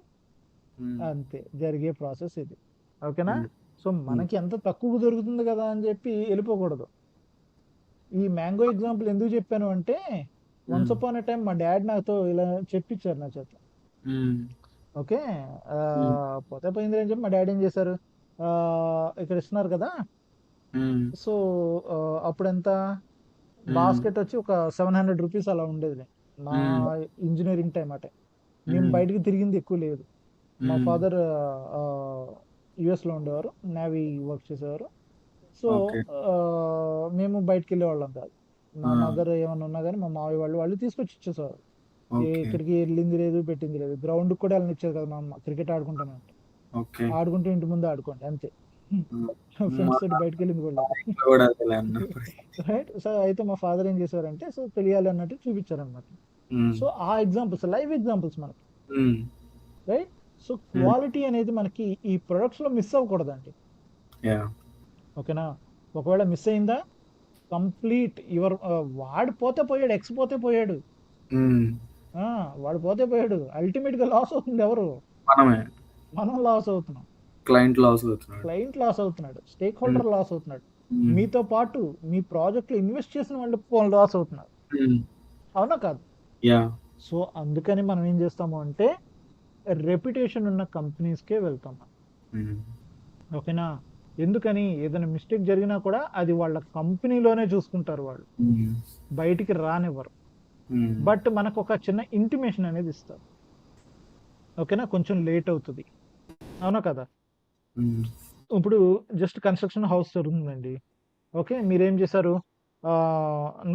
అంతే జరిగే ప్రాసెస్ ఇది. ఓకేనా? సో మనకి ఎంత తక్కువ దొరుకుతుంది కదా అని చెప్పి వెళ్ళిపోకూడదు. ఈ మ్యాంగో ఎగ్జాంపుల్ ఎందుకు చెప్పాను అంటే, వన్స్ అపాన్ ఎ టైం మా డాడ్ నాతో ఇలా చెప్పించారు నా చేత. ఓకే, పోతే పోయింది అని చెప్పి మా డాడీ ఏం చేశారు, ఇక్కడ ఇస్తున్నారు కదా, సో అప్పుడు ఎంత బాస్కెట్ వచ్చి ఒక 700 రూపీస్ అలా ఉండేది నా ఇంజనీరింగ్ టైం అటే. మేము బయటికి తిరిగింది ఎక్కువ లేదు. మా ఫాదర్ యుఎస్లో ఉండేవారు, నేవీ వర్క్ చేసేవారు. సో మేము బయటకు వెళ్ళేవాళ్ళం కాదు. మా మదర్ ఏమన్నా ఉన్నా కానీ మా మావయ్య వాళ్ళు తీసుకొచ్చి ఇచ్చేసేవారు. ఇక్కడికి వెళ్ళింది లేదు, పెట్టింది లేదు. గ్రౌండ్ కూడా వెళ్ళని ఇచ్చేది కదా మా అమ్మ, క్రికెట్ ఆడుకుంటాను అంటే. ఆడుకుంటూ ఇంటి ముందు ఆడుకోండి అంతే, ఫ్రెండ్స్ తోటి బయటకు వెళ్ళింది కూడా రైట్. సో అయితే మా ఫాదర్ ఏం చేశారంటే, సో తెలియాలి అన్నట్టు చూపించారనమాట. సో ఆ ఎగ్జాంపుల్స్ లైవ్ ఎగ్జాంపుల్స్ మనకి, రైట్. సో క్వాలిటీ అనేది మనకి ఈ ప్రొడక్ట్స్ లో మిస్ అవ్వకూడదండి. ఓకేనా? ఒకవేళ మిస్ అయిందా, కంప్లీట్ యువర్ వాడు పోతే పోయాడు, ఎక్స్ పోతే పోయాడు, వాడు పోతే పోయాడు. అల్టిమేట్ గా లాస్ అవుతుంది ఎవరు? మనం లాస్ అవుతున్నాం, క్లయింట్ లాస్ అవుతున్నాడు, స్టేక్ హోల్డర్ లాస్ అవుతున్నాడు, మీతో పాటు మీ ప్రాజెక్ట్ లో ఇన్వెస్ట్ చేసిన వాళ్ళు లాస్ అవుతున్నారు. అవునా కాదు? సో అందుకని మనం ఏం చేస్తాము అంటే రెప్యుటేషన్ ఉన్న కంపెనీస్కే వెళ్తాం. ఓకేనా? ఎందుకని, ఏదైనా మిస్టేక్ జరిగినా కూడా అది వాళ్ళ కంపెనీలోనే చూసుకుంటారు, వాళ్ళు బయటికి రానివ్వరు. బట్ మనకు ఒక చిన్న ఇంటిమేషన్ అనేది ఇస్తారు. ఓకేనా? కొంచెం లేట్ అవుతుంది. అవునా కదా? ఇప్పుడు జస్ట్ కన్స్ట్రక్షన్ హౌస్ జరుగుతుందండి. ఓకే, మీరేం చేశారు,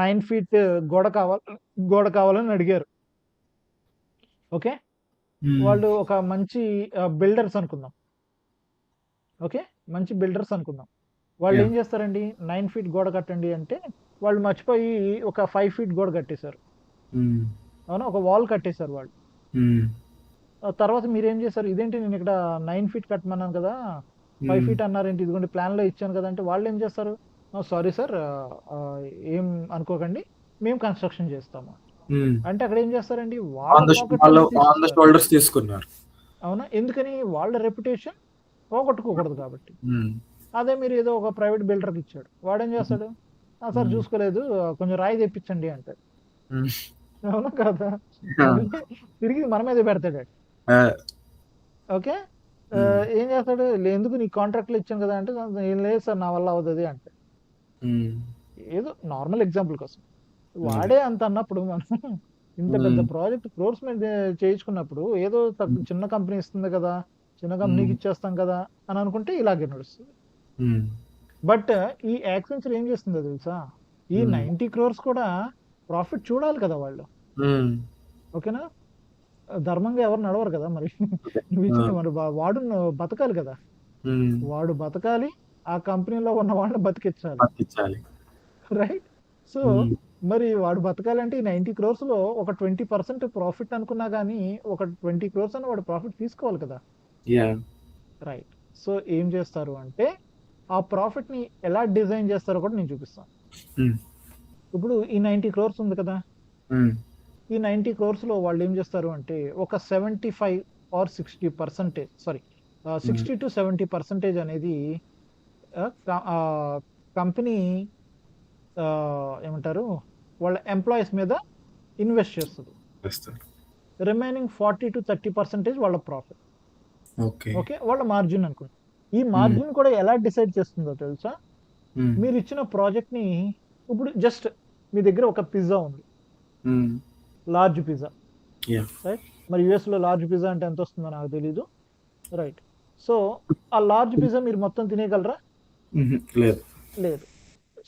9 feet గోడ కావాలని అడిగారు. ఓకే, వాళ్ళు ఒక మంచి బిల్డర్స్ అనుకుందాం. ఓకే, మంచి బిల్డర్స్ అనుకుందాం. వాళ్ళు ఏం చేస్తారండి, 9 feet గోడ కట్టండి అంటే వాళ్ళు మర్చిపోయి ఒక 5 feet గోడ కట్టేశారు. అవునా? ఒక వాల్ కట్టేశారు వాళ్ళు. తర్వాత మీరేం చేశారు, ఇదేంటి నేను ఇక్కడ 9 feet కట్టమన్నాను కదా, 5 feet అన్నారేంటి, ఇదిగోండి ప్లాన్ లో ఇచ్చాను కదా అంటే వాళ్ళు ఏం చేస్తారు, సారీ సార్, ఏం అనుకోకండి, మేము కన్స్ట్రక్షన్ చేస్తాము అంటే అక్కడ ఏం చేస్తారండి, తీసుకున్నారు. అవునా? ఎందుకని, వాళ్ళ రెప్యుటేషన్ పోగొట్టుకోకూడదు కాబట్టి. అదే మీరు ఏదో ఒక ప్రైవేట్ బిల్డర్కి ఇచ్చాడు, వాడేం చేస్తాడు, సార్ చూసుకోలేదు, కొంచెం రాయి తెప్పించండి అంటాడు. అవునా కదా? తిరిగి మన మీద పెడతాడు. ఓకే, ఏం చేస్తాడు, ఎందుకు నీ కాంట్రాక్ట్లు ఇచ్చాను కదా అంటే, ఏం లేదు సార్ నా వల్ల అవుతుంది అంటే. ఏదో నార్మల్ ఎగ్జాంపుల్ కోసం వాడే అంత అన్నప్పుడు, మనం ఇంత పెద్ద ప్రాజెక్ట్ క్రోర్స్ మీద చేయించుకున్నప్పుడు ఏదో చిన్న కంపెనీ ఇస్తుంది కదా, చిన్న కంపెనీకి ఇచ్చేస్తాం కదా అని అనుకుంటే ఇలాగే నడుస్తుంది. బట్ ఈ యాక్సెంచర్ ఏం చేస్తుందో తెలుసా, ఈ 90 crores కూడా ప్రాఫిట్ చూడాలి కదా వాళ్ళు. ఓకేనా? ధర్మంగా ఎవరు నడవరు కదా మరి. మరి వాడు బతకాలి కదా, వాడు బతకాలి, ఆ కంపెనీలో ఉన్న వాళ్ళని బతికించాలి. రైట్. సో మరి వాడు బతకాలంటే ఈ 90 crores లో ఒక 20% ప్రాఫిట్ అనుకున్నా కానీ ఒక 20 crores అని వాడు ప్రాఫిట్ తీసుకోవాలి కదా. రైట్. సో ఏం చేస్తారు అంటే ఆ ప్రాఫిట్ ని ఎలా డిజైన్ చేస్తారో కూడా నేను చూపిస్తాను. ఇప్పుడు ఈ 90 crores ఉంది కదా, ఈ 90 crores లో వాళ్ళు ఏం చేస్తారు అంటే ఒక 75 or 60%, సారీ 60 to 70% అనేది కంపెనీ ఏమంటారు, వాళ్ళ ఎంప్లాయీస్ మీద ఇన్వెస్ట్ చేస్తుంది. రిమైనింగ్ 40 to 30% వాళ్ళ ప్రాఫిట్. ఓకే, వాళ్ళ మార్జిన్ అనుకోండి. ఈ మార్జిన్ కూడా ఎలా డిసైడ్ చేస్తుందో తెలుసా? ఉమ్, మీరు ఇచ్చిన ప్రాజెక్ట్ని ఇప్పుడు జస్ట్ మీ దగ్గర ఒక పిజ్జా ఉంది, ఉమ్, లార్జ్ పిజ్జా, yeah. రైట్? మరి యూఎస్లో లార్జ్ పిజ్జా అంటే ఎంత వస్తుందో నాకు తెలీదు, రైట్? సో ఆ లార్జ్ పిజ్జా మీరు మొత్తం తినేయగలరా? లేదు. లేదు.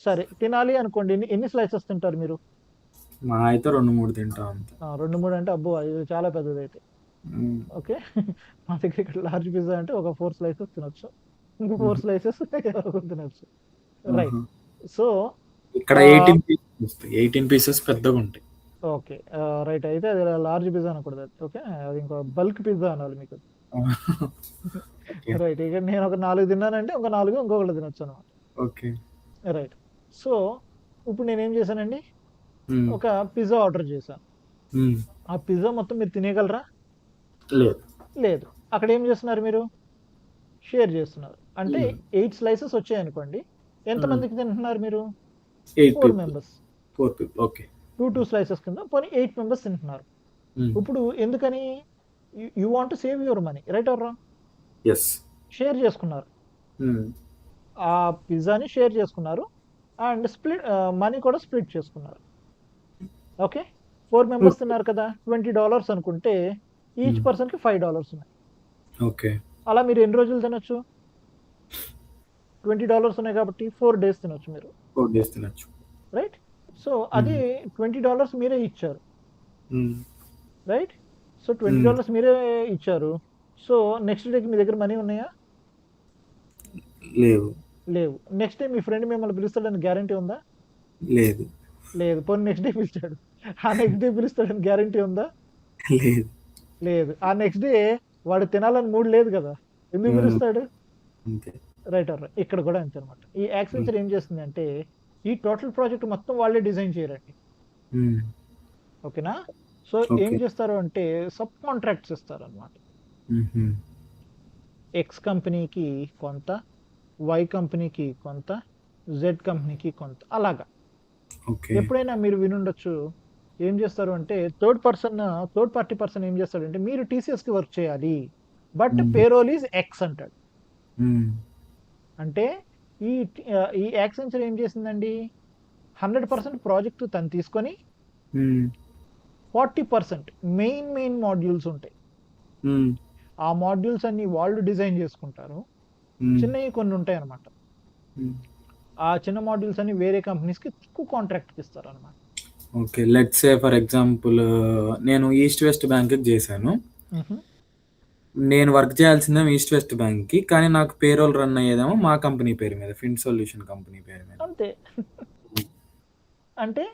సరే, తినాలి అనుకోండి, ఎన్ని స్లైసెస్ తింటారు మీరు? మా అయితే 2-3 తింటాం అంతే. 2-3 అంటే అబ్బో, ఇది చాలా పెద్దది అయితే. ఉమ్, ఓకే. మా దగ్గర ఇక్కడ లార్జ్ పిజ్జా అంటే ఒక 4 స్లైసెస్ తినొచ్చు, ఇంకో 4 స్లైసెస్ తినొచ్చు, రైట్? ఆహా. సో ఇక్కడ 18 పీసెస్ వస్తాయి, 18 పీసెస్ పెద్దగా ఉంటాయి. Okay, right. అయితే అది లార్జ్ పిజ్జా అనకూడదు అది. ఓకే, అది ఇంకో బల్క్ పిజ్జా అనాలి మీకు. ఓకే. రైట్. ఇక నేను ఒక 4 తిన్నానంటే ఒక 4 ఇంకొకళ్ళు తినొచ్చు అనమాట, ఓకే. రైట్? సో ఇప్పుడు నేనేం చేశానండి, ఉమ్, ఒక పిజ్జా ఆర్డర్ చేశాను. ఉమ్, ఆ పిజ్జా మొత్తం మీరు తినేయగలరా? లేదు. లేదు. అక్కడ ఏం చేస్తున్నారు మీరు? షేర్ చేస్తున్నారు. అంటే ఉమ్, 8 స్లైసెస్ వచ్చాయనుకోండి, ఎంతమందికి తింటున్నారు మీరు? 8 4 people. Members. 4 people. Okay. 2 slices కింద పోనీ 8 మెంబర్స్ తింటున్నారు. ఉమ్, ఇప్పుడు ఎందుకని? You want to save your money, right or wrong? Yes. Share చేసుకున్నారు, ఉమ్, ఆ పిజ్జాని షేర్ చేసుకున్నారు, అండ్ మనీ కూడా స్ప్లిట్ చేసుకున్నారు. ఓకే, 4 మెంబర్స్ తిన్నారు కదా, $20 అనుకుంటే ఈచ్ పర్సన్కి $5 ఉన్నాయి. ఓకే. అలా మీరు ఎన్ని రోజులు తినొచ్చు? $20 ఉన్నాయి కాబట్టి 4 days తినొచ్చు మీరు, 4 days తినచ్చు. రైట్? సో అది $20 మీరే ఇచ్చారు, ఉమ్, రైట్? సో $20 మీరే ఇచ్చారు. సో నెక్స్ట్ డేకి మీ దగ్గర మనీ ఉన్నాయా? లేవు. లేవు. నెక్స్ట్ డే మీ ఫ్రెండ్ మిమ్మల్ని పిలుస్తాడని గ్యారంటీ ఉందా? లేదు. లేదు. పోనీ నెక్స్ట్ డే పిలిచాడు, ఆ నెక్స్ట్ డే పిలుస్తాడని గ్యారంటీ ఉందా? లేదు. లేదు. ఆ నెక్స్ట్ డే వాడు తినాలని మూడ్ లేదు కదా, ఎందుకు పిలుస్తాడు? అంతే. Right are right. ఇక్కడ కూడా అంతే అనమాట. ఈ యాక్సెంచర్ ఏం చేస్తుంది అంటే, ఈ టోటల్ ప్రాజెక్ట్ మొత్తం వాళ్ళే డిజైన్ చేయరండి, ఉమ్, ఓకేనా? సో ఏం ఓకే. చేస్తారు అంటే సబ్ కాంట్రాక్ట్స్ ఇస్తారు అనమాట. ఉహుం, ఎక్స్ కంపెనీకి కొంత, వై కంపెనీకి కొంత, జెడ్ కంపెనీకి కొంత, అలాగా. ఓకే. ఎప్పుడైనా మీరు వినుండొచ్చు, ఏం చేస్తారు అంటే థర్డ్ పార్టీ పర్సన్ ఏం చేస్తాడంటే, మీరు టీసీఎస్కి వర్క్ చేయాలి బట్ పేరోల్ ఈజ్ ఎక్స్ అంటాడు. ఉమ్, అంటే ఈ ఈ యాక్సెంచర్ ఏం చేసిందండి, 100% ప్రాజెక్ట్ తను తీసుకొని ఉమ్, 40% మెయిన్ మాడ్యూల్స్ ఉంటాయి, ఉమ్, ఆ మాడ్యూల్స్ అన్ని వాళ్ళు డిజైన్ చేసుకుంటారు. ఉమ్, చిన్నవి కొన్ని ఉంటాయి అనమాట, ఉమ్. ఆ చిన్న మాడ్యూల్స్ అన్ని వేరే కంపెనీస్కి తక్కువ కాంట్రాక్ట్కి ఇస్తారు అనమాట. Okay. Let's say for example నేను ఈస్ట్ వెస్ట్ బ్యాంక్కి చేశాను. నేను వర్క్ చేయాల్సిందేమో ఈస్ట్ వెస్ట్ బ్యాంక్కి, కానీ నాకు పేరోల్ రన్ అయ్యేదేమో మా కంపెనీ పేరు మీద, ఫిన్ సొల్యూషన్ కంపెనీ పేరు మీద. అంతే. అంటే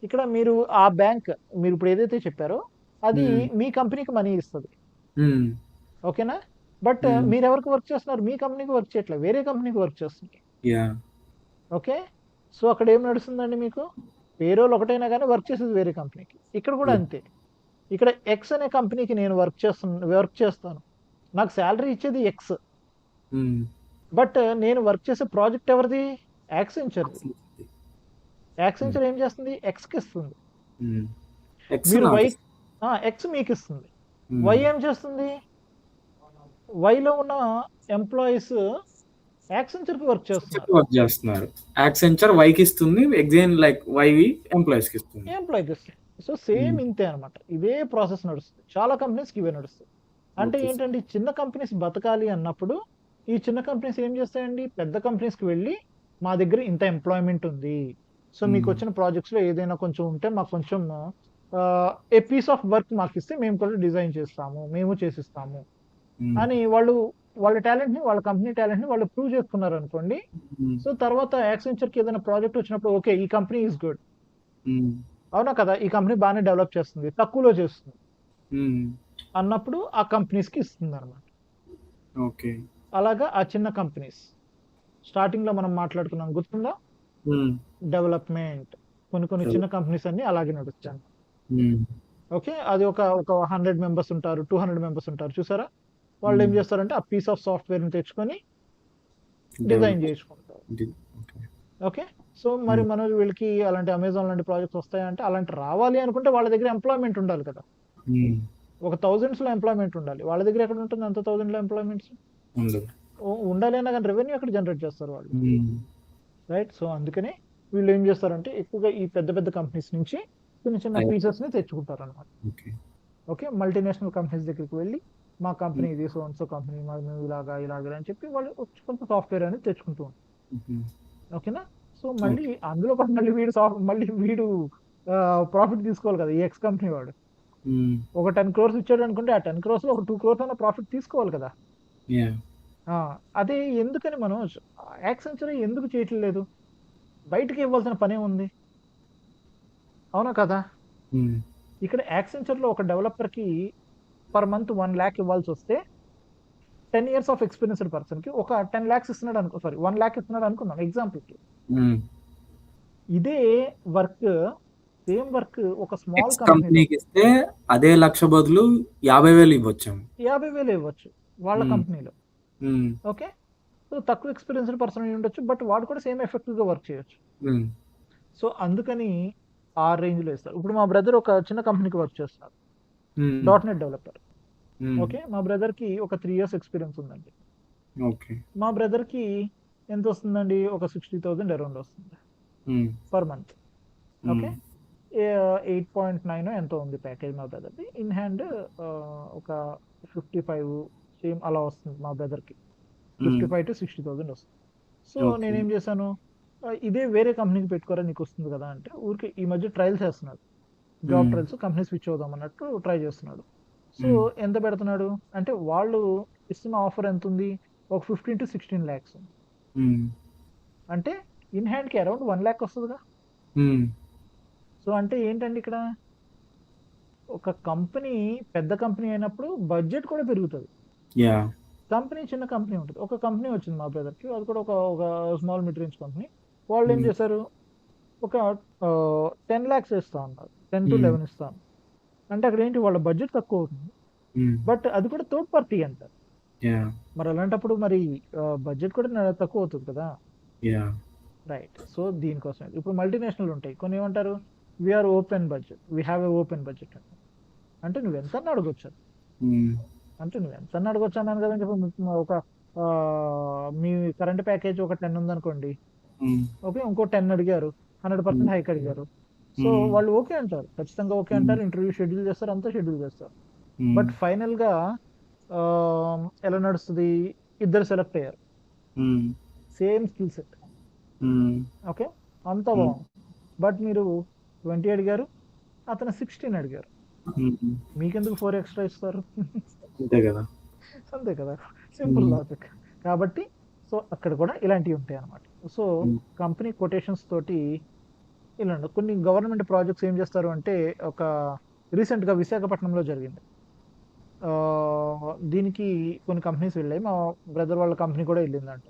ఇక్కడ మీరు ఆ బ్యాంక్, మీరు ఇప్పుడు ఏదైతే చెప్పారో అది మీ కంపెనీకి మనీ ఇస్తుంది, ఉమ్, ఓకేనా? బట్ మీరు ఎవరికి వర్క్ చేస్తున్నారు? మీ కంపెనీకి వర్క్ చేయట్లేదు, వేరే కంపెనీకి వర్క్ చేస్తున్నారు, యా. ఓకే? సో అక్కడ ఏం నడుస్తుందండి, మీకు పేరోల్ ఒకటైనా కానీ వర్క్ చేసేది వేరే కంపెనీకి. ఇక్కడ కూడా అంతే. ఇక్కడ ఎక్స్ అనే కంపెనీకి నేను వర్క్ చేస్తాను, నాకు శాలరీ ఇచ్చేది ఎక్స్, ఉమ్, బట్ నేను వర్క్ చేసే ప్రాజెక్ట్ ఎవరిది? యాక్సెంచర్. యాక్సెంచర్ ఏం చేస్తుంది? ఎక్స్కి ఇస్తుంది. ఉమ్. X మీరు నాకు ఎక్స్ మీకు ఇస్తుంది. వై ఏం చేస్తుంది? వైలో ఉన్న ఎంప్లాయీస్ యాక్సెంచర్కి వర్క్ చేస్తున్నారు, వర్క్ చేస్తున్నారు. యాక్సెంచర్ వైకి ఇస్తుంది, ఎగ్జామ్ లైక్ వై ఎంప్లాయీస్ కి ఇస్తుంది. ఎంప్లాయీకి ఇస్తుంది. సో సేమ్ ఇంతే అనమాట, ఇదే ప్రాసెస్ నడుస్తుంది, చాలా కంపెనీస్కి ఇవే నడుస్తుంది. అంటే Okay. ఏంటంటే చిన్న కంపెనీస్ బతకాలి అన్నప్పుడు ఈ చిన్న కంపెనీస్ ఏం చేస్తాయండి, పెద్ద కంపెనీస్కి వెళ్ళి మా దగ్గర ఇంత ఎంప్లాయ్మెంట్ ఉంది, సో మీకు వచ్చిన ప్రాజెక్ట్స్లో ఏదైనా కొంచెం ఉంటే మాకు కొంచెం ఏ పీస్ ఆఫ్ వర్క్ మాకు ఇస్తే మేము కూడా డిజైన్ చేస్తాము, మేము చేసిస్తాము అని వాళ్ళ టాలెంట్ని, వాళ్ళ కంపెనీ టాలెంట్ని వాళ్ళు ప్రూవ్ చేసుకున్నారు అనుకోండి. సో తర్వాత యాక్సెంచర్కి ఏదైనా ప్రాజెక్ట్ వచ్చినప్పుడు, ఓకే ఈ కంపెనీ ఈజ్ గుడ్, అవునా కదా, ఈ కంపెనీ బాగానే డెవలప్ చేస్తుంది, తక్కువలో చేస్తుంది అన్నప్పుడు ఆ కంపెనీస్కి ఇస్తుంది అనమాట. ఓకే. అలాగా ఆ చిన్న కంపెనీస్ స్టార్టింగ్లో మనం మాట్లాడుకున్నాం, గుర్తుందా? డెవలప్మెంట్, కొన్ని చిన్న కంపెనీస్ అన్ని అలాగే నడుస్తాయి. ఓకే, అది ఒక 100 మెంబర్స్ ఉంటారు, 200 మెంబర్స్ ఉంటారు, చూసారా? వాళ్ళు ఏం చేస్తారంటే ఆ పీస్ ఆఫ్ సాఫ్ట్వేర్ని తెచ్చుకొని డిజైన్ చేసుకుంటారు. ఓకే, సో మరి మనోజ్ వీళ్ళకి అలాంటి అమెజాన్ లాంటి ప్రాజెక్ట్స్ వస్తాయంటే, అలాంటి రావాలి అనుకుంటే వాళ్ళ దగ్గర ఎంప్లాయ్మెంట్ ఉండాలి కదా, ఒక 1000s లో ఎంప్లాయ్మెంట్ ఉండాలి. వాళ్ళ దగ్గర ఎక్కడ ఉంటుంది అంత 1000 లో ఎంప్లాయ్మెంట్స్? ఉండాలి అన్నా కానీ రెవెన్యూ ఎక్కడ జనరేట్ చేస్తారు వాళ్ళు, హ్మ్. రైట్? సో అందుకనే వీళ్ళు ఏం చేస్తారంటే ఎక్కువగా ఈ పెద్ద పెద్ద కంపెనీస్ నుంచి చిన్న చిన్న అయ్ పీసెస్ని తెచ్చుకుంటారు అనమాట. ఓకే. ఓకే, మల్టీనేషనల్ కంపెనీస్ దగ్గరికి వెళ్ళి మా కంపెనీ హ్మ్. ఇది, సో అండ్ సో కంపెనీ, మేము ఇలాగా ఇలాగా అని చెప్పి వాళ్ళు కొంత సాఫ్ట్వేర్ అనేది తెచ్చుకుంటూ ఉంటారు. హుహు. ఓకేనా? సో మళ్ళీ ఓకే. అందులో కూడా మళ్ళీ వీడు ప్రాఫిట్ తీసుకోవాలి కదా, ఈ ఎక్స్ కంపెనీ వాడు. హ్మ్. ఒక 10 క్రోర్స్ ఇచ్చాడు అనుకుంటే ఆ 10 క్రోర్స్ లో ఒక 2 క్రోర్స్ అన్న ప్రాఫిట్ తీసుకోవాలి కదా. యాహ్! ఆ, అదే ఎందుకని మనం యాక్సెంచర్ ఎందుకు చేయట్లేదు? బయటకి ఇవ్వాల్సిన పనే ఉంది, అవునా కదా? హ్మ్. ఇక్కడ యాక్సెంచర్ లో ఒక డెవలపర్ కి పర్ మంత్ 1 lakh ఇవ్వాల్సి వస్తే 10 years ఆఫ్ ఎక్స్పీరియన్స్డ్ పర్సన్ కి ఒక 10 lakhs ఇస్తున్నాడు అనుకో, సారీ 1 lakh ఇస్తున్నాడు అనుకుందాం ఎగ్జాంపుల్ కి. హ్మ్. ఇదే వర్క్, సేమ్ వర్క్ ఒక స్మాల్ ఎక్స్ కంపెనీలో కంపెనీకిస్తే అదే 1,00,000 బదులు 50,000 ఇవ్వచ్చేమో. 50,000 ఇవ్వచ్చు వాళ్ళ హ్మ్. కంపెనీలో. హ్మ్. ఓకే, సో తక్కువ ఎక్స్పీరియన్స్డ్ పర్సన్ అయి ఉండొచ్చు, బట్ వాడు కూడా సేమ్ ఎఫెక్టివ్ గా వర్క్ చేయొచ్చు. హ్మ్. సో అందుకని ఆ రేంజ్ లో ఇస్తారు. ఇప్పుడు మా బ్రదర్ ఒక చిన్న కంపెనీకి వర్క్ చేస్తున్నారు, హ్మ్. .NET developer. హ్మ్. ఓకే, మా బ్రదర్ కి ఒక 3 years ఎక్స్పీరియన్స్ ఉందండి. ఓకే. మా బ్రదర్ కి ఎంత వస్తుందండి, ఒక 60,000 అరౌండ్ వస్తుంది హ్మ్. Per month. హ్మ్. ఓకే, 8.9 ఎంతో ఉంది ప్యాకేజ్ మా బ్రదర్ది. ఇన్ హ్యాండ్ ఒక 55 సేమ్ అలా వస్తుంది మా బ్రదర్కి. హ్మ్. 55 to 60,000 వస్తుంది. So okay. నేనేం చేశాను, ఇదే వేరే కంపెనీకి పెట్టుకోరా నీకు వస్తుంది కదా అంటే, ఊరికి ఈ మధ్య ట్రయల్స్ చేస్తున్నాడు, జాబ్ హ్మ్. ట్రయల్స్, కంపెనీ స్విచ్ అవుదాం అన్నట్టు ట్రై చేస్తున్నాడు. సో హ్మ్. ఎంత పెడుతున్నాడు అంటే, వాళ్ళు ఇస్తున్న ఆఫర్ ఎంత ఉంది, ఒక 15 to 16 lakhs ఉంది. హ్మ్. అంటే ఇన్ హ్యాండ్కి అరౌండ్ 1 lakh వస్తుందిగా. హ్మ్. సో అంటే ఏంటండి ఇక్కడ, ఒక కంపెనీ పెద్ద కంపెనీ అయినప్పుడు బడ్జెట్ కూడా పెరుగుతుంది. యాహ్! కంపెనీ చిన్న కంపెనీ ఉంటుంది. ఒక కంపెనీ వచ్చింది మా బ్రదర్కి, అది కూడా ఒక స్మాల్ మిడ్ రేంజ్ కంపెనీ. వాళ్ళు ఏం హ్మ్. చేశారు, ఒక 10 lakhs ఇస్తా ఉన్నారు, 10 to హ్మ్. 11 ఇస్తాను. అంటే అక్కడ ఏంటి, వాళ్ళ బడ్జెట్ తక్కువ అవుతుంది, హ్మ్. బట్ అది కూడా థర్డ్ పార్టీ అంటారు. యాహ్! మరి అలాంటప్పుడు మరి బడ్జెట్ కూడా తక్కువ అవుతుంది కదా. యాహ్! రైట్, సో దీనికోసం ఇప్పుడు మల్టీనేషనల్ ఉంటాయి కొన్ని, ఏమంటారు, we are open budget, we have a open budget అంటారు. అంటే నువ్వు ఎంత అడగొచ్చు, హ్మ్. అంటే నువ్వు ఎంత అడగొచ్చు అన్నాను కదా. చెప్పి ఒక మీ కరెంట్ ప్యాకేజ్ ఒక 10 ఉందనుకోండి, హ్మ్. ఓకే, ఇంకో 10 అడిగారు, హ్మ్. 100% హైక్ అడిగారు. సో హ్మ్. వాళ్ళు ఓకే అంటారు, ఖచ్చితంగా ఓకే హ్మ్. అంటారు, ఇంటర్వ్యూ షెడ్యూల్ చేస్తారు, అంతా షెడ్యూల్ చేస్తారు. హ్మ్. బట్ ఫైనల్ గా ఎలా నడుస్తుంది, ఇద్దరు సెలెక్ట్ అయ్యారు, హ్మ్. సేమ్ స్కిల్ సెట్, హ్మ్. ఓకే, అంతా హ్మ్. బాగుంది. బట్ మీరు 20 అడిగారు, అతను 16 అడిగారు, హ్మ్. మీకెందుకు 4 ఎక్స్ట్రా ఇస్తారు? అంతే గదా! అంతే కదా, సింపుల్ హ్మ్. లాజిక్. కాబట్టి సో అక్కడ కూడా ఇలాంటివి ఉంటాయి అన్నమాట. సో హ్మ్. కంపెనీ కొటేషన్స్ తోటి ఇలా ఉండదు. కొన్ని గవర్నమెంట్ ప్రాజెక్ట్స్ ఏం చేస్తారు అంటే, ఒక రీసెంట్ గా విశాఖపట్నంలో జరిగింది. దీనికి కొన్ని కంపెనీస్ వెళ్ళాయి, మా బ్రదర్ వాళ్ళ కంపెనీ కూడా వెళ్ళిందంట.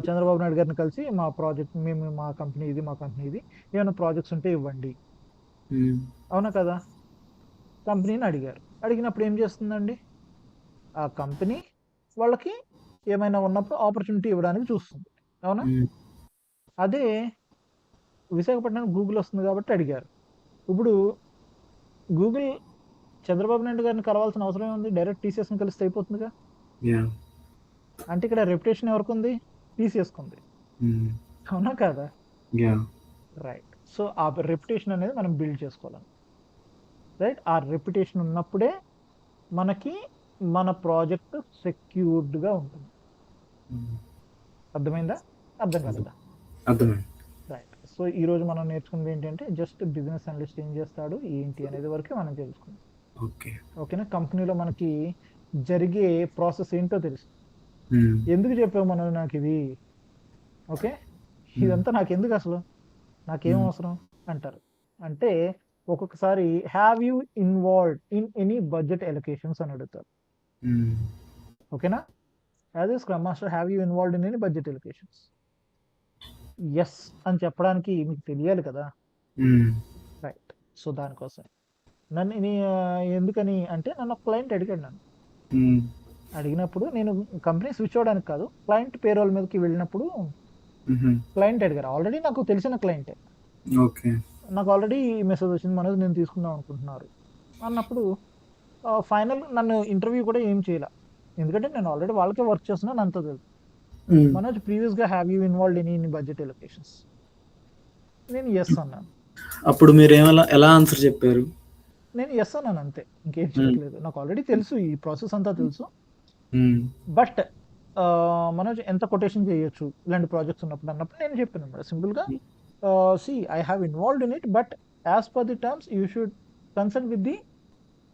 చంద్రబాబు నాయుడు గారిని కలిసి, మా ప్రాజెక్ట్ మేము, మా కంపెనీ ఇది, మా కంపెనీ ఇది, ఏమైనా ప్రాజెక్ట్స్ ఉంటే ఇవ్వండి, హ్మ్. అవునా కదా. కంపెనీని అడిగారు, అడిగినప్పుడు ఏం చేస్తుందండి, ఆ కంపెనీ వాళ్ళకి ఏమైనా ఉన్నప్పుడు ఆపర్చునిటీ ఇవ్వడానికి చూస్తుంది, అవునా. హ్మ్. అదే విశాఖపట్నం గూగుల్ వస్తుంది కాబట్టి అడిగారు. ఇప్పుడు గూగుల్ చంద్రబాబు నాయుడు గారిని కలవాల్సిన అవసరం ఉంది, డైరెక్ట్ టీసీఎస్ని కలిస్తే అయిపోతుందిగా. యాహ్! అంటే ఇక్కడ రెప్యుటేషన్ ఎవరికి ఉంది, టీసీఎస్కుంది, హ్మ్. అవునా కాదా. యాహ్! రైట్, సో ఆ రెప్యుటేషన్ అనేది మనం బిల్డ్ చేసుకోవాలి, రైట్. ఆ రెప్యుటేషన్ ఉన్నప్పుడే మనకి మన ప్రాజెక్ట్ సెక్యూర్డ్ గా ఉంటుంది. హ్మ్. అర్థమైందా, అర్థం అర్థం కాలేదా. అర్థమైంది. రైట్, సో ఈ రోజు మనం నేర్చుకున్నది ఏంటంటే, జస్ట్ బిజినెస్ అనలిస్ట్ ఏం చేస్తాడు ఏంటి అనేది వరకే మనం తెలుసుకుందాం. ఓకే. ఓకేనా, కంపెనీలో మనకి జరిగే ప్రాసెస్ ఏంటో తెలుసు. హ్మ్. ఎందుకు చెప్పావు మనం నాకు ఇది, ఓకే, హ్మ్. ఇదంతా నాకెందుకు అసలు, నాకేం హ్మ్. అవసరం అంటారు. అంటే ఒక్కొక్కసారి have you involved in any budget allocations అని అడుగుతారు. హ్మ్. ఓకేనా, as a scrum master, have you involved in any budget allocations, yes అని చెప్పడానికి మీకు తెలియాలి కదా. హ్మ్. రైట్, సో దానికోసం ఎందుకని అంటే, నన్ను ఒక క్లయింట్ అడిగాడు నన్ను. హ్మ్. అడిగినప్పుడు నేను కంపెనీ స్విచ్ అవ్వడానికి కాదు, క్లయింట్ పేరోల్ మీదకి వెళ్ళినప్పుడు హుహు. క్లయింట్ అడిగారు, ఆల్రెడీ నాకు తెలిసిన క్లయింటే, ఓకే. నాకు ఆల్రెడీ మెసేజ్ వచ్చింది, మనోజ్ నేను తీసుకుందాం అనుకుంటున్నారు అన్నప్పుడు, ఫైనల్ నన్ను ఇంటర్వ్యూ కూడా ఏం చేయాల, ఎందుకంటే నేను ఆల్రెడీ వాళ్ళకే వర్క్ చేస్తున్నాను, అంత తెలుసు. మనోజ్, ప్రీవియస్గా have you involved in budget allocations? నేను ఎస్ అన్నాను. అప్పుడు మీరు ఎలా ఆన్సర్ చెప్పారు? నేను ఎస్ అన్నాను అంతే, ఇంకేం చెప్పలేదు. నాకు ఆల్రెడీ తెలుసు, ఈ ప్రాసెస్ అంతా తెలుసు. మ్మ్. బట్ మనోజ్ ఎంత కొటేషన్ చేయొచ్చు ఇలాంటి ప్రాజెక్ట్స్ ఉన్నప్పుడు అన్నప్పుడు నేను చెప్పాను అనమాట సింపుల్గా, see I have involved in it, but as per the terms you should consult with the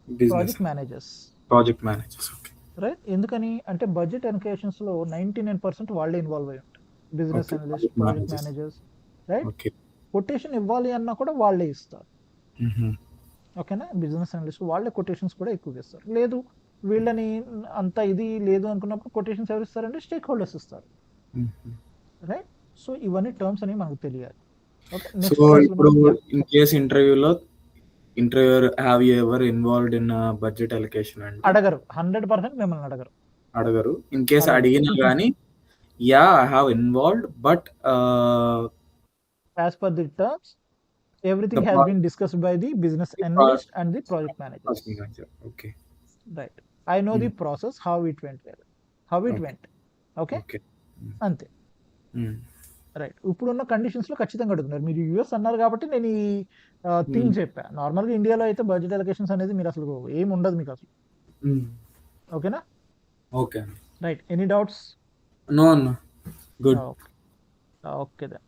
business project managers. Project managers. Okay. Right. ఎందుకని అంటే బడ్జెట్ ఎలొకేషన్స్లో 99% వాళ్ళే ఇన్వాల్వ్ అయి ఉంటారు. Business Okay, analyst, project project managers. Managers. Right. Okay. Quotation ఇవ్వాలి అన్నా కూడా వాళ్ళే ఇస్తారు. మ్మ్. ఓకేనా. బిజినెస్ అనలిస్ట్ వాళ్ళే కొటేషన్స్ కూడా ఎక్కువగా ఇస్తారు. లేదు వీళ్ళని అంత ఇది లేదు అనుకున్నప్పుడు కొటేషన్స్ ఎవరు ఇస్తారంటే స్టేక్ హోల్డర్స్ ఇస్తారు. మ్మ్. రైట్. సో ఇవన్నీ టర్మ్స్ అనేవి మనకు తెలియాలి. ఓకే. సో నెక్స్ట్ క్లాస్లో ఇప్పుడు మనం in case interviewer have you ever involved in budget allocation అంటే అడగరు, 100% మిమ్మల్ని అడగరు. అడగరు. ఇన్ కేస్ అడగరు. అడిగినా కానీ yeah I have involved but as per the terms everything The has pro- been discussed by the business the analyst and the project managers. Okay. Right. I know the process, how it went well, how it Okay. went. Okay. Okay. అంతే. Right. ఇప్పుడున్న కండిషన్స్లో ఖచ్చితంగా అడుగుతున్నారు. మీరు US అన్నారు కాబట్టి నేను ఈ థింగ్ చెప్పా. నార్మల్గా ఇండియాలో అయితే బడ్జెట్ అలొకేషన్స్ అనేది మీరు అసలు ఏం ఉండదు మీకు అసలు. ఓకేనా. Okay. Right. Any doubts? No అన్న. గుడ్. Okay then.